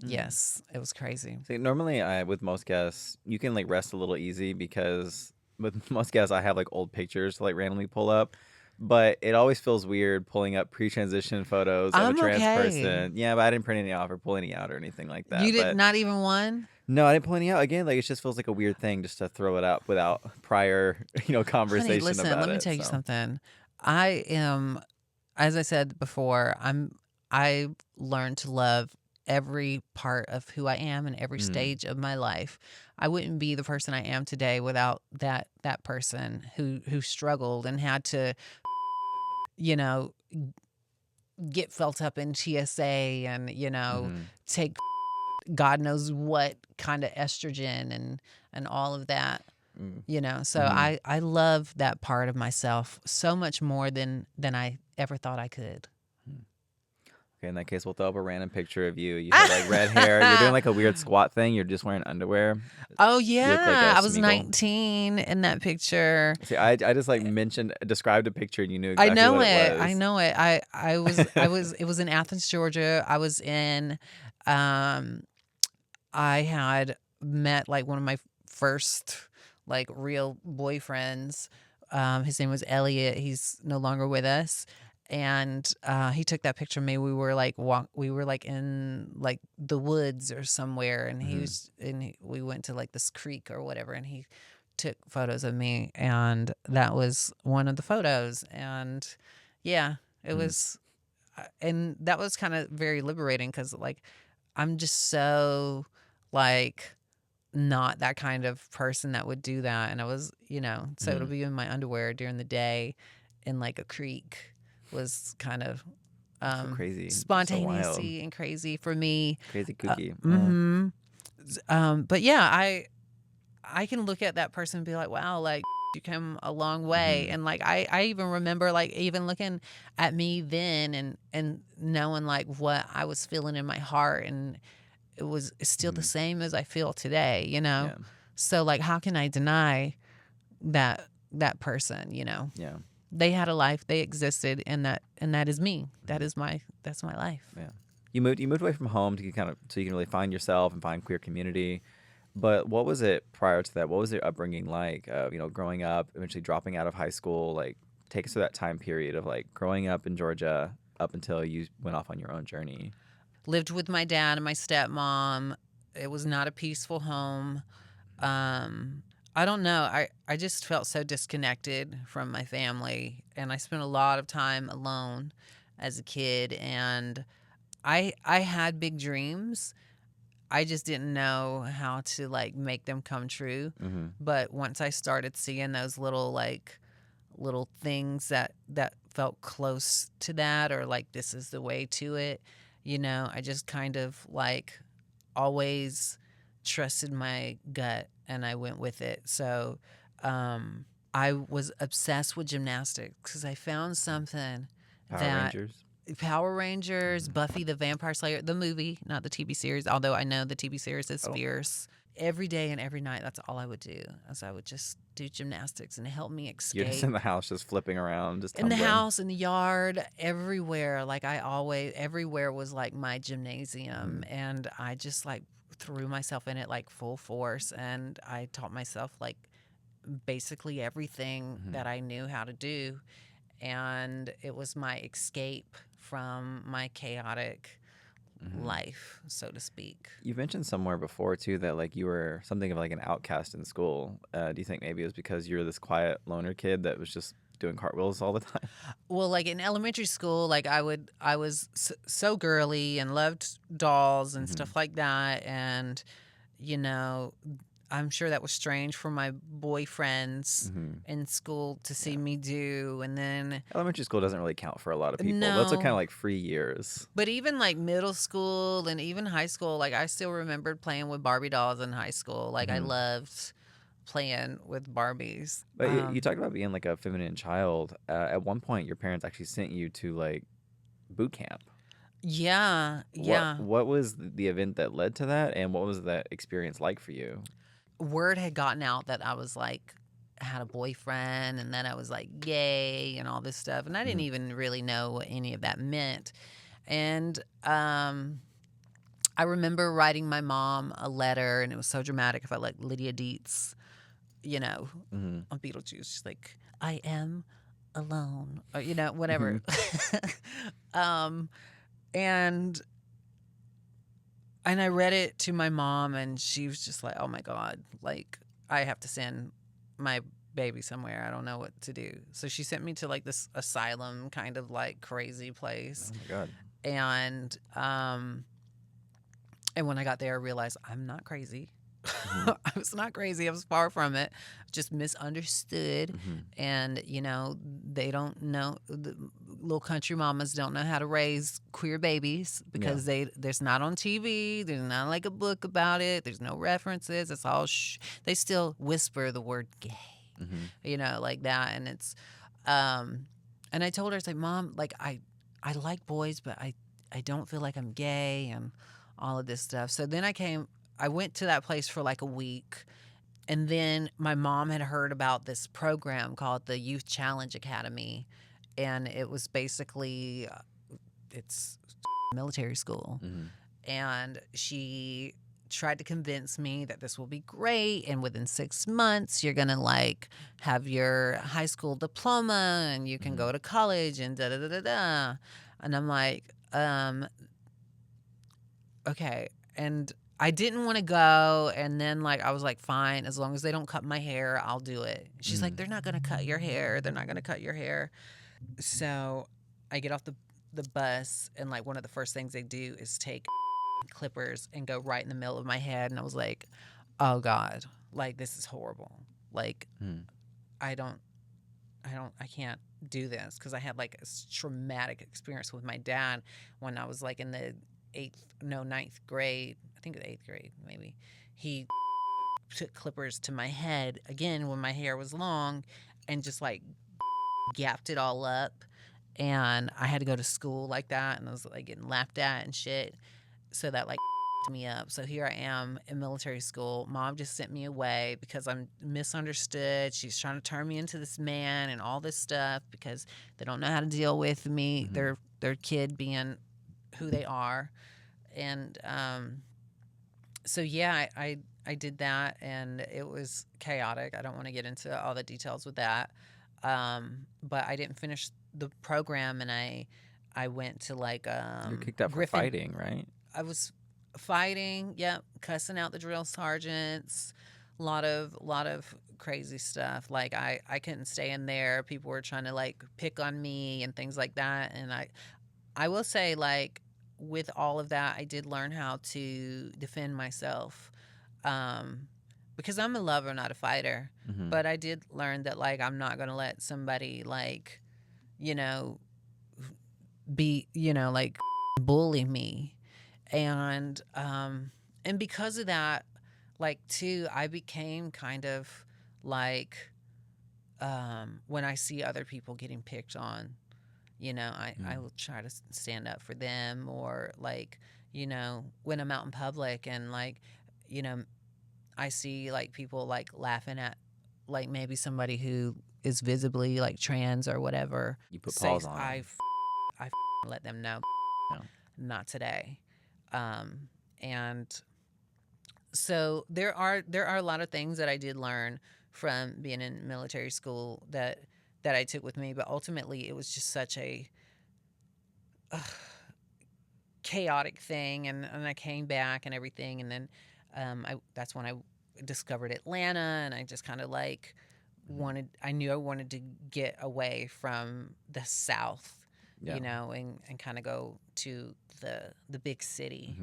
Yes, it was crazy. See, normally with most guests, you can like rest a little easy because with most guests, I have like old pictures to like randomly pull up. But it always feels weird pulling up pre-transition photos of a I'm trans okay. person. Yeah, but I didn't print any out or pull any out or anything like that. You did But not even one? no, I didn't pull any out. Again, like it just feels like a weird thing just to throw it out without prior, conversation Honey, listen, about it. let me tell you so. something. I am, as I said before, I learned to love every part of who I am and every stage of my life. I wouldn't be the person I am today without that person who struggled and had to, get felt up in TSA and, take God knows what kind of estrogen and all of that. So I love that part of myself so much more than I ever thought I could. Okay, in that case, we'll throw up a random picture of you. You have like red hair. You're doing like a weird squat thing. You're just wearing underwear. Oh You look like yeah, a I was Smeagol. 19 in that picture. See, I just like described a picture and you knew exactly I know what it. it was. I know it. It was in Athens, Georgia. I was in I had met like one of my first like real boyfriends. His name was Elliot. He's no longer with us. And he took that picture of me. We were like in like the woods or somewhere, and we went to like this creek or whatever, and he took photos of me, and that was one of the photos. And yeah, it was, and that was kind of very liberating because like I'm just so like not that kind of person that would do that, and I was so to be in my underwear during the day in like a creek was kind of so crazy, spontaneous so and crazy for me. crazy kooky. But yeah, I can look at that person and be like, wow, like you came a long way. And like I even remember like even looking at me then and knowing like what I was feeling in my heart, and it's still the same as I feel today, Yeah. So like how can I deny that person, Yeah. They had a life, they existed, and that is me. That's my life. Yeah. You moved away from home so you can really find yourself and find queer community. But what was it prior to that? What was your upbringing like? Growing up, eventually dropping out of high school. Like, take us through that time period of like growing up in Georgia up until you went off on your own journey. Lived with my dad and my stepmom. It was not a peaceful home. I don't know. I just felt so disconnected from my family, and I spent a lot of time alone as a kid, and I had big dreams. I just didn't know how to like make them come true. But once I started seeing those little things that felt close to that, or like this is the way to it, I just kind of like always trusted my gut and I went with it. So I was obsessed with gymnastics because I found something Power Rangers, Buffy the Vampire Slayer, the movie, not the TV series, although I know the TV series is fierce. Every day and every night, that's all I would do. As I would just do gymnastics, and it helped me escape. You're just in the house, just flipping around, just in tumbling. the house, in the yard, everywhere. Like everywhere was like my gymnasium, and I just like threw myself in it like full force, and I taught myself like basically everything that I knew how to do, and it was my escape from my chaotic life, so to speak. You mentioned somewhere before too that like you were something of like an outcast in school. Do you think maybe it was because you were this quiet loner kid that was just doing cartwheels all the time? Well, like in elementary school, like I was so girly and loved dolls and stuff like that, and I'm sure that was strange for my boyfriends in school to see me do. And then elementary school doesn't really count for a lot of people. No. Those are kind of like free years. But even like middle school and even high school, like I still remembered playing with Barbie dolls in high school. Like I loved playing with Barbies. But you talked about being like a feminine child. At one point, your parents actually sent you to like boot camp. Yeah, yeah. What was the event that led to that, and what was that experience like for you? Word had gotten out that I was like had a boyfriend and that I was like gay and all this stuff, and I didn't even really know what any of that meant. And I remember writing my mom a letter, and it was so dramatic. I felt like Lydia Dietz, on Beetlejuice. She's like, "I am alone," or whatever. And I read it to my mom, and she was just like, "Oh my God, like I have to send my baby somewhere. I don't know what to do." So she sent me to like this asylum kind of like crazy place. Oh my God. And when I got there, I realized I'm not crazy. I was not crazy. I was far from it. Just misunderstood. And, they don't know, the little country mamas don't know how to raise queer babies because there's not on TV. There's not like a book about it. There's no references. It's all, they still whisper the word gay, like that. And it's, and I told her, I was like, Mom, like I like boys, but I don't feel like I'm gay and all of this stuff. So then I went to that place for like a week, and then my mom had heard about this program called the Youth Challenge Academy, and it was basically it's military school, and she tried to convince me that this will be great, and within 6 months you're gonna like have your high school diploma and you can go to college and da da da da da. And I'm like, okay. And I didn't want to go. And then like I was like, fine, as long as they don't cut my hair, I'll do it. She's like, they're not gonna cut your hair. They're not gonna cut your hair. So I get off the bus, and like one of the first things they do is take clippers and go right in the middle of my head. And I was like, oh God, like this is horrible. Like I can't do this, because I had like a traumatic experience with my dad when I was like in the ninth grade. I think it was 8th grade, maybe. He took clippers to my head again when my hair was long and just like gapped it all up. And I had to go to school like that, and I was like getting laughed at and shit. So that like me up. So here I am in military school. Mom just sent me away because I'm misunderstood. She's trying to turn me into this man and all this stuff because they don't know how to deal with me. Their kid being who they are. And so yeah, I did that, and it was chaotic. I don't want to get into all the details with that. But I didn't finish the program, and I went to like You're kicked out for Griffin. fighting, right? I was fighting, cussing out the drill sergeants, a lot of crazy stuff. Like I couldn't stay in there. People were trying to like pick on me and things like that. And I will say, like, with all of that, I did learn how to defend myself, because I'm a lover, not a fighter. But I did learn that like I'm not gonna let somebody like, be like bully me. And because of that, like too, I became kind of like, when I see other people getting picked on, I will try to stand up for them, or like, when I'm out in public and like, I see like people like laughing at like maybe somebody who is visibly like trans or whatever. You put pause on. I let them know, not today. And so there are a lot of things that I did learn from being in military school that I took with me, but ultimately it was just such a chaotic thing, and I came back and everything, and then that's when I discovered Atlanta, and I just kind of like I knew I wanted to get away from the South, and kind of go to the big city.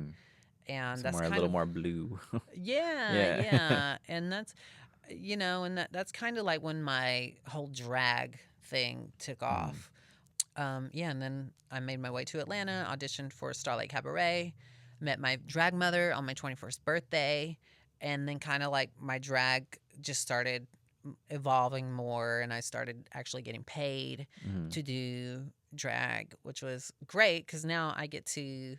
And somewhere that's a little more blue. yeah. And that's, and that's kind of like when my whole drag thing took off. And then I made my way to Atlanta, auditioned for Starlight Cabaret, met my drag mother on my 21st birthday, and then kind of like my drag just started evolving more, and I started actually getting paid to do drag, which was great because now I get to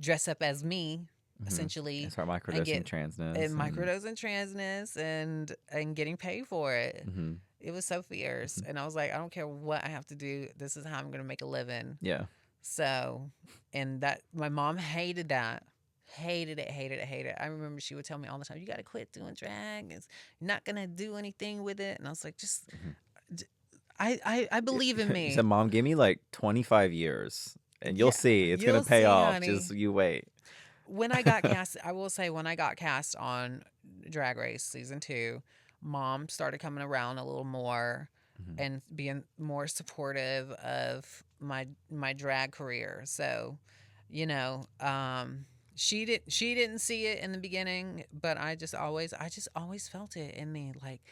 dress up as me, essentially, and start and microdosing get transness and microdosing transness and getting paid for it. Mm-hmm. It was so fierce, and I was like, I don't care what I have to do. This is how I'm going to make a living. Yeah. So, and that my mom hated that. Hated it, hated it, hated it. I remember she would tell me all the time, you got to quit doing drag. You're not going to do anything with it. And I was like, just, I believe in You me. said, Mom, give me like 25 years and you'll Yeah, see. It's going you'll to pay see, off. honey. Just you wait. When I got cast, I will say, when I got cast on Drag Race season 2, Mom started coming around a little more and being more supportive of my drag career. So, you know, she didn't see it in the beginning, but I just always felt it in me, like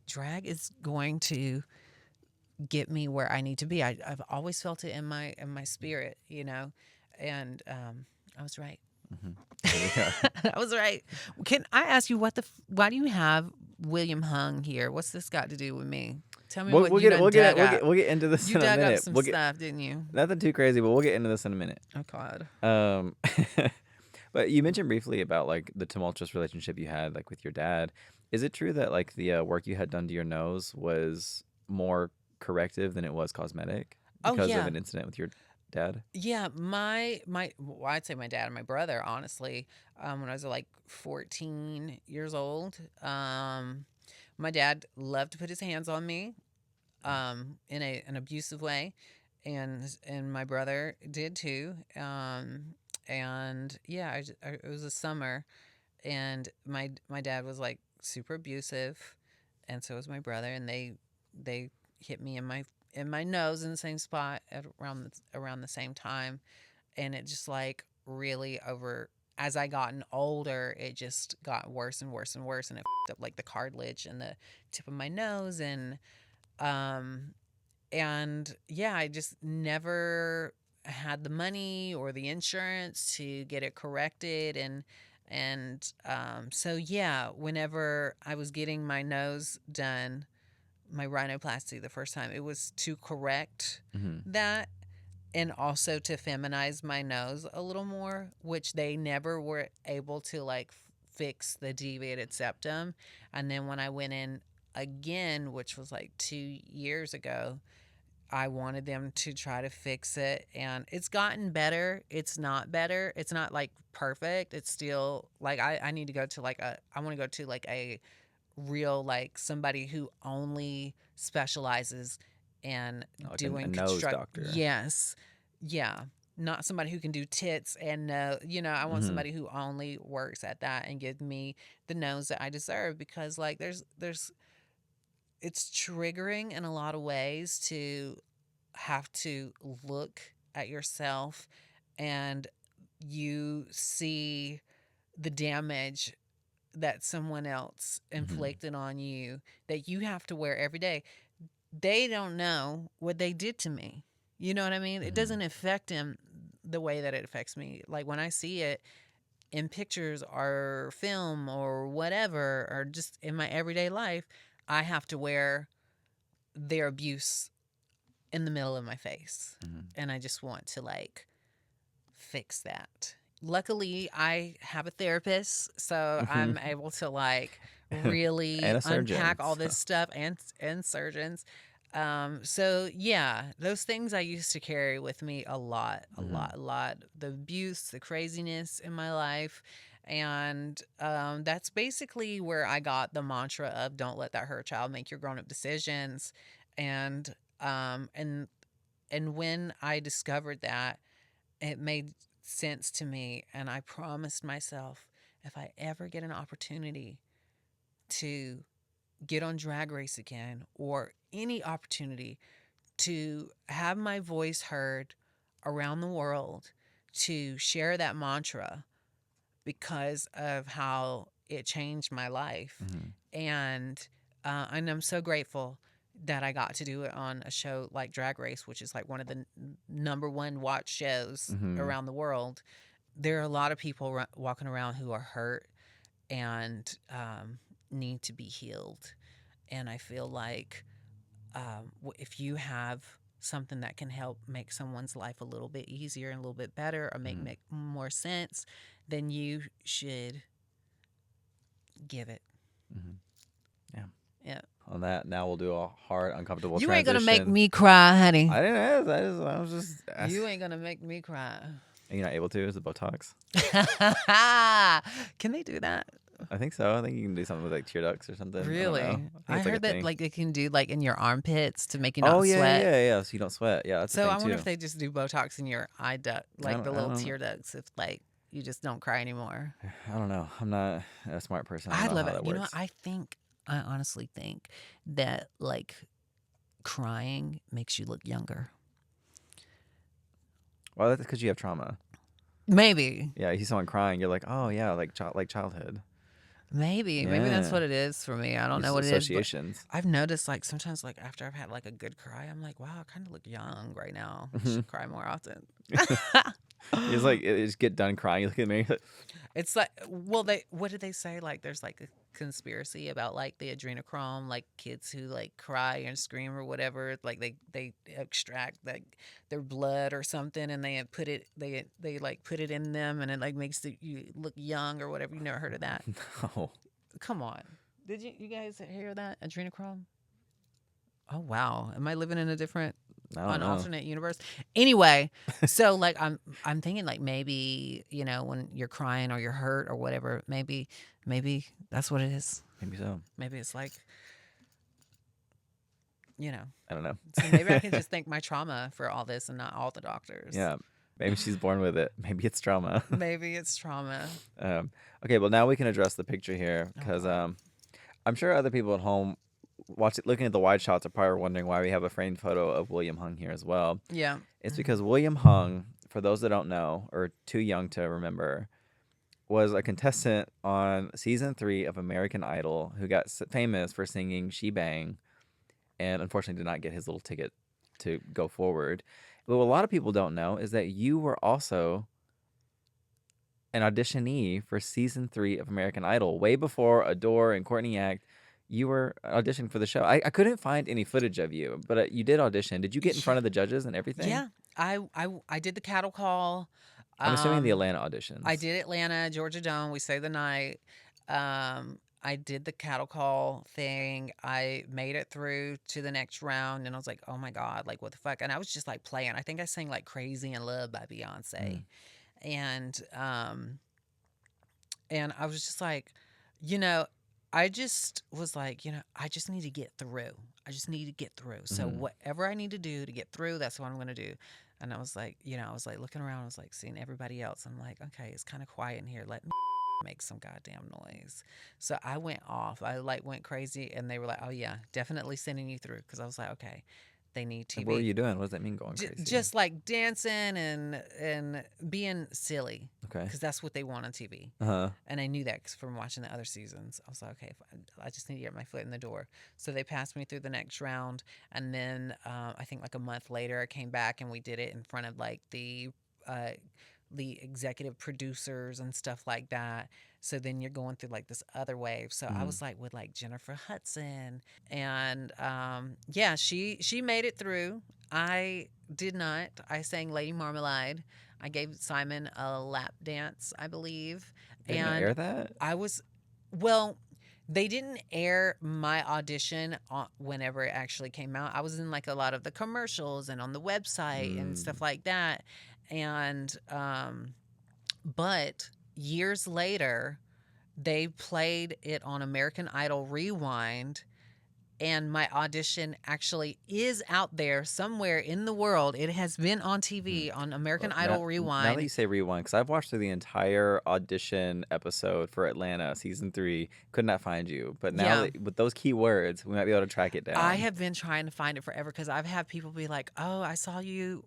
drag is going to get me where I need to be. I've always felt it in my spirit, you know, and I was right. I was right. Can I ask you why do you have William Hung here? What's this got to do with me? Tell me what you done dug up. We'll get into this You in a dug minute. up some stuff, didn't you? Nothing too crazy, but we'll get into this in a minute. Oh God. But you mentioned briefly about like the tumultuous relationship you had like with your dad. Is it true that like the work you had done to your nose was more corrective than it was cosmetic because of an incident with your dad? Yeah, well, I'd say my dad and my brother, honestly, when I was like 14 years old, my dad loved to put his hands on me, in an abusive way, and my brother did too. And yeah, it was a summer, and my dad was like super abusive, and so was my brother, and they hit me in my nose in the same spot at around the same time, and it just like really as I gotten older, it just got worse and worse and worse, and it f***ed up like the cartilage and the tip of my nose, and yeah, I just never had the money or the insurance to get it corrected, and so yeah, whenever I was getting my nose done, my rhinoplasty the first time, it was to correct that, and also to feminize my nose a little more, which they never were able to like fix the deviated septum. And then when I went in again, which was like 2 years ago, I wanted them to try to fix it, and it's gotten better. It's not better. It's not like perfect. It's still like I need to go to like I want to go to like a real, like somebody who only specializes in like doing a nose doctor. Yes. Yeah. Not somebody who can do tits and I want somebody who only works at that and give me the nose that I deserve, because like it's triggering in a lot of ways to have to look at yourself and you see the damage that someone else inflicted on you that you have to wear every day. They don't know what they did to me. You know what I mean? It doesn't affect them the way that it affects me. Like when I see it in pictures or film or whatever, or just in my everyday life, I have to wear their abuse in the middle of my face. And I just want to like fix that. Luckily, I have a therapist, so I'm able to like really unpack all this stuff, and surgeons. So yeah, those things I used to carry with me a lot. The abuse, the craziness in my life. And that's basically where I got the mantra of don't let that hurt child, make your grown-up decisions. And when I discovered that, it made sense to me, and I promised myself, if I ever get an opportunity to get on Drag Race again, or any opportunity to have my voice heard around the world, to share that mantra because of how it changed my life. And I'm so grateful that I got to do it on a show like Drag Race, which is like one of the number one watch shows around the world. There are a lot of people walking around who are hurt and need to be healed. And I feel like if you have something that can help make someone's life a little bit easier and a little bit better, or make more sense, then you should give it. Yeah. Yeah. On that, now we'll do a hard, uncomfortable You transition. ain't gonna make me cry, honey. I didn't ask. I was just asking. You ain't gonna make me cry. Are you not able to? Is it Botox? Can they do that? I think so. I think you can do something with like tear ducts or something. Really? I, don't know. I it's heard like a that thing. like they can do like in your armpits to make you not yeah, sweat. yeah. So you don't sweat. Yeah, that's So a I thing wonder too. if they just do Botox in your eye duct, like the I little don't tear ducts, if like you just don't cry anymore. I don't know. I'm not a smart person. I I don't know love how it. that You know, works. I honestly think that like crying makes you look younger. Well, that's because you have trauma. Maybe. Yeah, you see someone crying, you're like, oh yeah, like childhood. Maybe that's Yeah. what it is for me. I don't know These what it is. But associations. I've noticed like sometimes like after I've had like a good cry, I'm like, wow, I kind of look young right now. I should cry more often. It's like you just get done crying. You look at me. It's like, well, what did they say? Like, there's like a conspiracy about like the adrenochrome, like kids who like cry and scream or whatever, like they extract like their blood or something, and they put it they like put it in them, and it like makes you look young or whatever. You never heard of that? No. Come on, did you guys hear that adrenochrome? Oh wow, am I living in a different? I don't An know. alternate universe. Anyway, so like I'm thinking like maybe, you know, when you're crying or you're hurt or whatever, maybe that's what it is. Maybe so. Maybe it's like, you know. I don't know. So maybe I can just thank my trauma for all this and not all the doctors. Yeah. Maybe she's born with it. Maybe it's trauma. Maybe it's trauma. Okay, well now we can address the picture here because I'm sure other people at home looking at the wide shots are probably wondering why we have a framed photo of William Hung here as well. Yeah. It's because William Hung, for those that don't know or too young to remember, was a contestant on season 3 of American Idol who got famous for singing She Bang and unfortunately did not get his little ticket to go forward. But what a lot of people don't know is that you were also an auditionee for season 3 of American Idol way before Adore and Courtney Act. You were auditioning for the show. I couldn't find any footage of you, but you did audition. Did you get in front of the judges and everything? Yeah. I did the cattle call. I'm assuming the Atlanta auditions. I did Atlanta, Georgia Dome. We stayed the night. I did the cattle call thing. I made it through to the next round, and I was like, oh my God, like what the fuck? And I was just like playing. I think I sang like Crazy in Love by Beyonce. And I was just like, you know, I just was like, you know, I just need to get through. I just need to get through. So whatever I need to do to get through, that's what I'm going to do. And I was like, you know, I was like looking around. I was like seeing everybody else. I'm like, okay, it's kind of quiet in here. Let me make some goddamn noise. So I went off. I like went crazy, and they were like, oh yeah, definitely sending you through. Because I was like, okay, they need TV. What were you doing? What does that mean, going crazy? Just like dancing and being silly. Okay. Because that's what they want on TV. And I knew that from watching the other seasons. I was like, okay, I just need to get my foot in the door. So they passed me through the next round. And then I think like a month later, I came back and we did it in front of like the executive producers and stuff like that. So then you're going through like this other wave. So I was like with like Jennifer Hudson, and yeah, she made it through. I did not. I sang Lady Marmalade. I gave Simon a lap dance, I believe. They didn't air that? They didn't air my audition whenever it actually came out. I was in like a lot of the commercials and on the website and stuff like that. And but years later, they played it on American Idol Rewind, and my audition actually is out there somewhere in the world. It has been on TV on American Idol Rewind. Now that you say Rewind, because I've watched through the entire audition episode for Atlanta season 3, could not find you. But now with those keywords, we might be able to track it down. I have been trying to find it forever because I've had people be like, "Oh, I saw you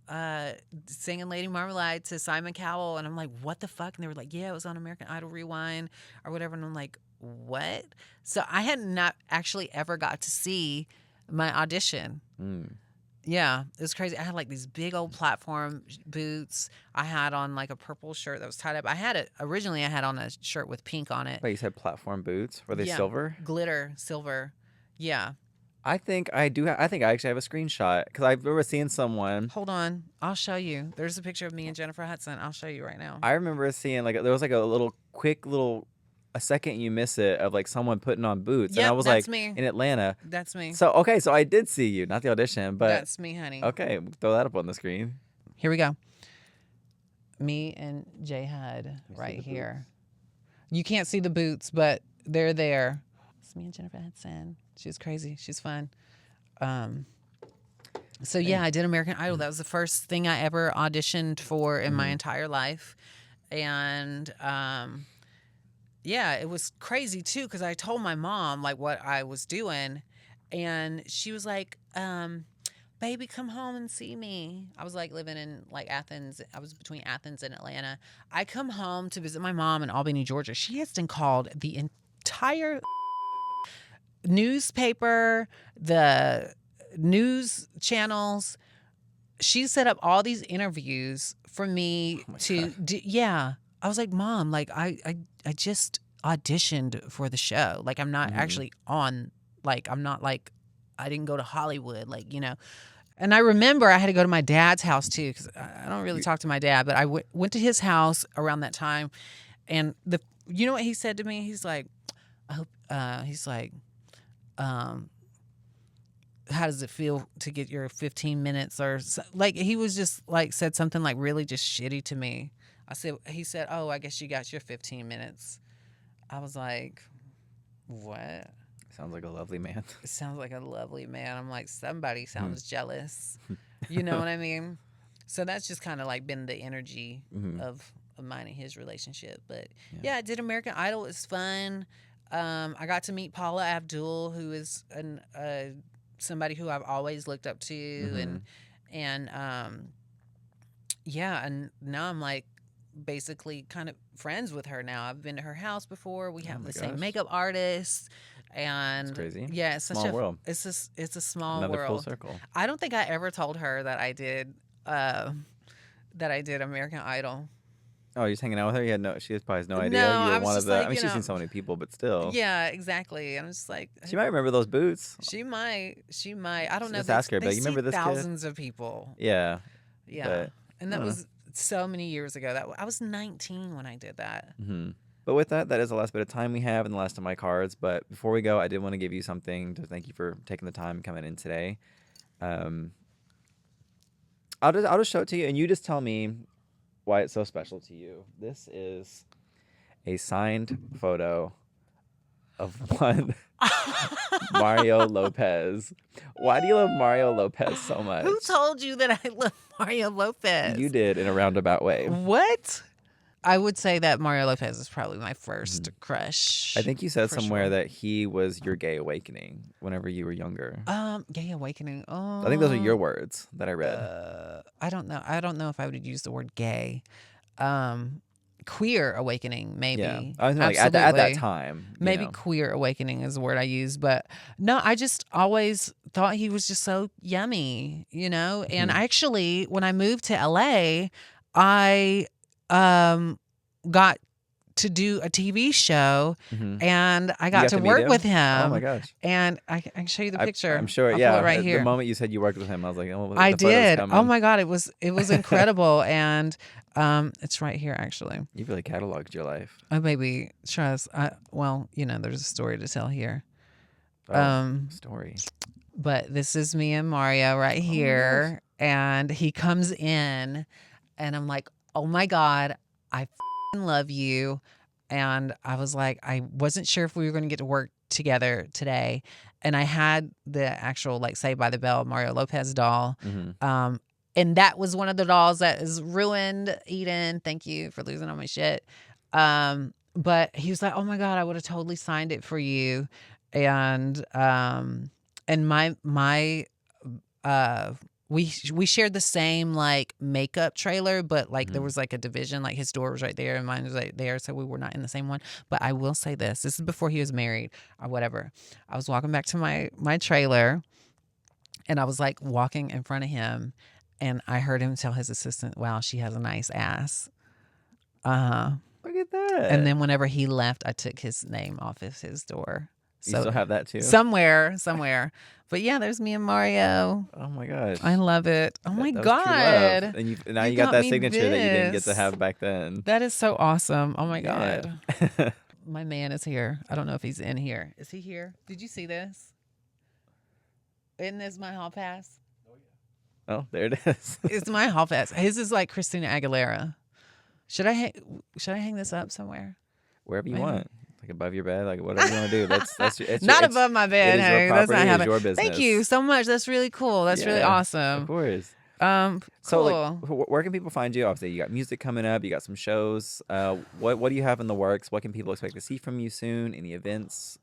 singing Lady Marmalade to Simon Cowell," and I'm like, "What the fuck?" And they were like, "Yeah, it was on American Idol Rewind or whatever," and I'm like, what? So I had not actually ever got to see my audition. Yeah, it was crazy. I had like these big old platform boots. I had on like a purple shirt that was tied up. Originally I had on a shirt with pink on it. Wait, you said platform boots? Were they silver? Glitter, silver. Yeah. I think I do. I think I actually have a screenshot because I remember seeing someone. Hold on. I'll show you. There's a picture of me and Jennifer Hudson. I'll show you right now. I remember seeing like there was like a little quick little a second you miss it of like someone putting on boots, and I Yep, was that's like me. in Atlanta. That's me. So okay, so I did see you, not the audition, but That's me, honey. okay, throw that up on the screen. Here we go. Me and J Hud right here. You can't see the boots, but they're there. It's me and Jennifer Hudson. She's crazy. She's fun. So yeah, I did American Idol. That was the first thing I ever auditioned for in my entire life. And yeah, it was crazy too because I told my mom like what I was doing, and she was like, baby, come home and see me. I was like living in like Athens. I was between Athens and Atlanta. I come home to visit my mom in Albany, Georgia. She has been called the entire newspaper, the news channels. She set up all these interviews for me to do. Yeah. I was like, Mom, like I just auditioned for the show. Like I'm not actually on, like I'm not like, I didn't go to Hollywood, like, you know. And I remember I had to go to my dad's house too, because I don't really talk to my dad, but I went to his house around that time. And you know what he said to me? He's like, I hope, he's like, how does it feel to get your 15 minutes or like, he was just like, said something like really just shitty to me. He said, oh, I guess you got your 15 minutes. I was like, what? Sounds like a lovely man. It sounds like a lovely man. I'm like, somebody sounds jealous. You know what I mean? So that's just kind of like been the energy of mine and his relationship. But yeah, I did American Idol. It's fun. I got to meet Paula Abdul, who is somebody who I've always looked up to, and yeah, and now I'm like basically kind of friends with her now. I've been to her house before. We have the same makeup artist, and That's crazy. Yeah, it's such small world. It's a small Another world. full circle. I don't think I ever told her that I did American Idol. Oh, you're just hanging out with her? She probably has no idea. No, you I were was one of just the. like, I mean, you she's know, seen so many people, but still. Yeah, exactly. And I'm just like, She might remember those boots. She might. I don't know. Just ask her. But you remember this thousands of people. Yeah. Yeah. But, and that was so many years ago. I was 19 when I did that. But with that is the last bit of time we have and the last of my cards. But before we go, I did want to give you something to thank you for taking the time coming in today. I'll just show it to you, and you just tell me why it's so special to you. This is a signed photo of one Mario Lopez. Why do you love Mario Lopez so much? Who told you that I love Mario Lopez? You did, in a roundabout way. What? I would say that Mario Lopez is probably my first crush. I think you said somewhere that he was your gay awakening whenever you were younger. Gay awakening. Oh, I think those are your words that I read. I don't know. I don't know if I would use the word gay. Queer awakening, maybe. Yeah. I was like at that time. Maybe queer awakening is the word I use, but no, I just always thought he was just so yummy, you know. And actually, when I moved to LA, I got to do a TV show, and I got to work with him. Oh my gosh! And I can show you the picture. I'm sure. I'll yeah, pull it right here. The moment you said you worked with him, I was like, oh, I did. Oh my god, it was incredible, and it's right here actually. You really cataloged your life. Oh baby, trust. Well, you know, there's a story to tell here. Story. But this is me and Mario right here, and he comes in, and I'm like, oh my god, I love you. And I was like, I wasn't sure if we were going to get to work together today. And I had the actual like Saved by the Bell Mario Lopez doll. And that was one of the dolls that is ruined. Eden, thank you for losing all my shit. But he was like, oh my god, I would have totally signed it for you. And we shared the same like makeup trailer, but like there was like a division, like his door was right there and mine was right there, so we were not in the same one. But I will say this is before he was married or whatever. I was walking back to my trailer, and I was like walking in front of him, and I heard him tell his assistant, wow, she has a nice ass. Look at that. And then whenever he left, I took his name off of his door. You still have that too? Somewhere. But yeah, there's me and Mario. Oh my gosh. I love it. Oh my that was God. true love. And now you got got that me signature that you didn't get to this. have back then. That is so awesome. Oh my Yeah. God. My man is here. I don't know if he's in here. Is he here? Did you see this? Isn't this my hall pass? Oh, there it is. It's my hall pass. His is like Christina Aguilera. Should I hang this up somewhere? Wherever you want. Like above your bed, like whatever you want to do. That's not above my bed. It is Hey, your that's property. not It is your business. Thank you so much. That's really cool. That's really awesome. Of course. Cool. So like, where can people find you? Obviously, you got music coming up. You got some shows. What do you have in the works? What can people expect to see from you soon? Any events,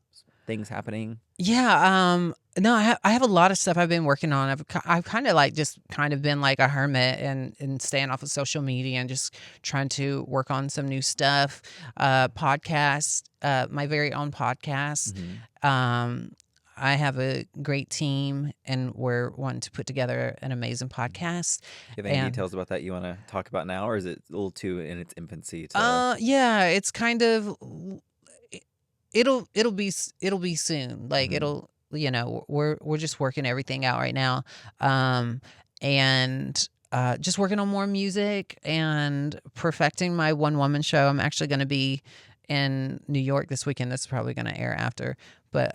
things happening? Yeah. No, I have a lot of stuff I've been working on. I've kind of been like a hermit and staying off of social media and just trying to work on some new stuff. Podcast, my very own podcast. I have a great team, and we're wanting to put together an amazing podcast. Do you have any details about that you want to talk about now, or is it a little too in its infancy? Yeah, it's kind of. It'll be soon. Like it'll, we're just working everything out right now, and just working on more music and perfecting my one woman show. I'm actually going to be in New York this weekend. This is probably going to air after, but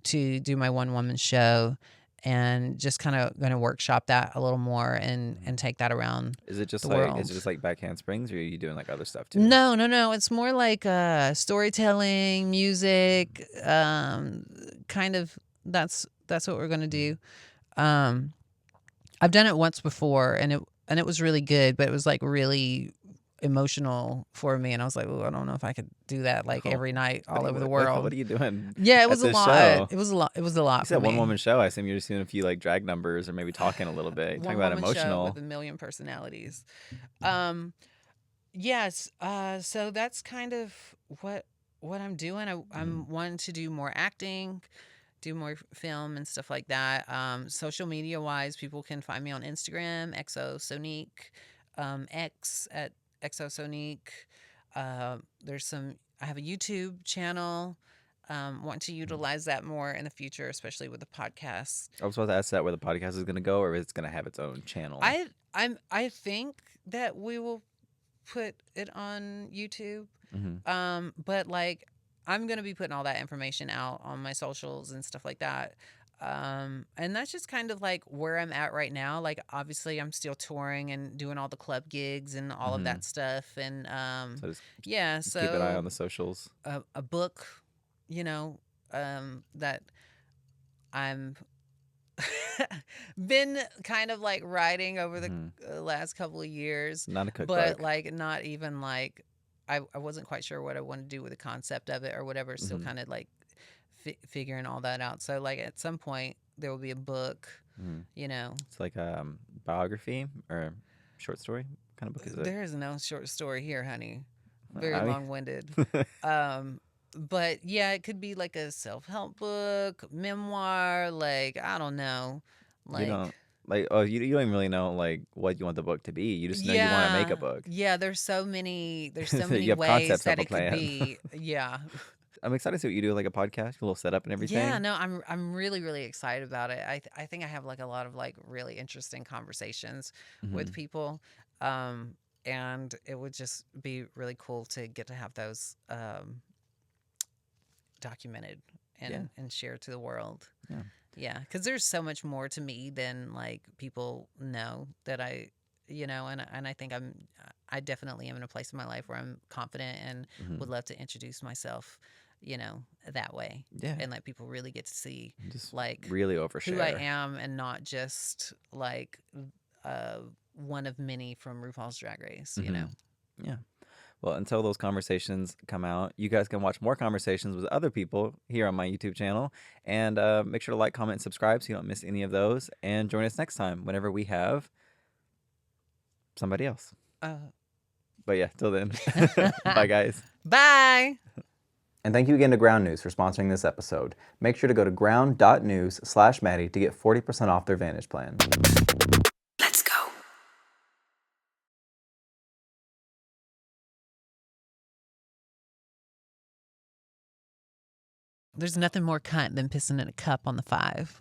to do my one woman show. And just kind of going to workshop that a little more and take that around. Is it just world. Is it just like Backhand Springs, or are you doing like other stuff too? No. It's more like storytelling, music, kind of. That's what we're going to do. I've done it once before, and it was really good, but it was like really emotional for me, and I was like, oh, I don't know if I could do that every night all over the world. What are you doing? Yeah, it was a lot. Show? It was a lot. It was a lot. You said one woman show. I assume you're just doing a few like drag numbers or maybe talking a little bit. Talking about emotional. Show with a million personalities. Yes. So that's kind of what I'm doing. I'm wanting to do more acting, do more film and stuff like that. Social media wise, people can find me on Instagram, Sonique, X at Sonique. I have a YouTube channel. Want to utilize that more in the future, especially with the podcast. I was supposed to ask that where the podcast is going to go, or is it going to have its own channel? I think that we will put it on YouTube. But like I'm going to be putting all that information out on my socials and stuff like that. And that's just kind of like where I'm at right now. Like obviously I'm still touring and doing all the club gigs and all of that stuff. And so keep an eye on the socials. A book, that I'm been kind of like writing over the last couple of years. Not a cookbook. But like not even like I wasn't quite sure what I wanted to do with the concept of it or whatever. Still kind of like figuring all that out. So like at some point there will be a book, It's like a biography or short story. What kind of book is it? There is no short story here, honey. Very long-winded. But yeah, it could be like a self-help book, memoir, like I don't know. Like you don't you don't even really know like what you want the book to be. You just know you want to make a book. Yeah, there's so many You have ways that it plan. could be. Yeah. I'm excited to see what you do with like a podcast, a little setup and everything. Yeah, no, I'm really, really excited about it. I think I have like a lot of like really interesting conversations with people. And it would just be really cool to get to have those documented and shared to the world. Yeah, because there's so much more to me than like people know that I and I think I definitely am in a place in my life where I'm confident and would love to introduce myself that way. Yeah. And let people really get to see just like really overshare who I am and not just like one of many from RuPaul's Drag Race, Yeah. Well, until those conversations come out, you guys can watch more conversations with other people here on my YouTube channel. And make sure to like, comment, and subscribe so you don't miss any of those. And join us next time whenever we have somebody else. But yeah, till then. Bye, guys. Bye. And thank you again to Ground News for sponsoring this episode. Make sure to go to ground.news/Maddy to get 40% off their Vantage plan. There's nothing more cunt than pissing in a cup on the 5.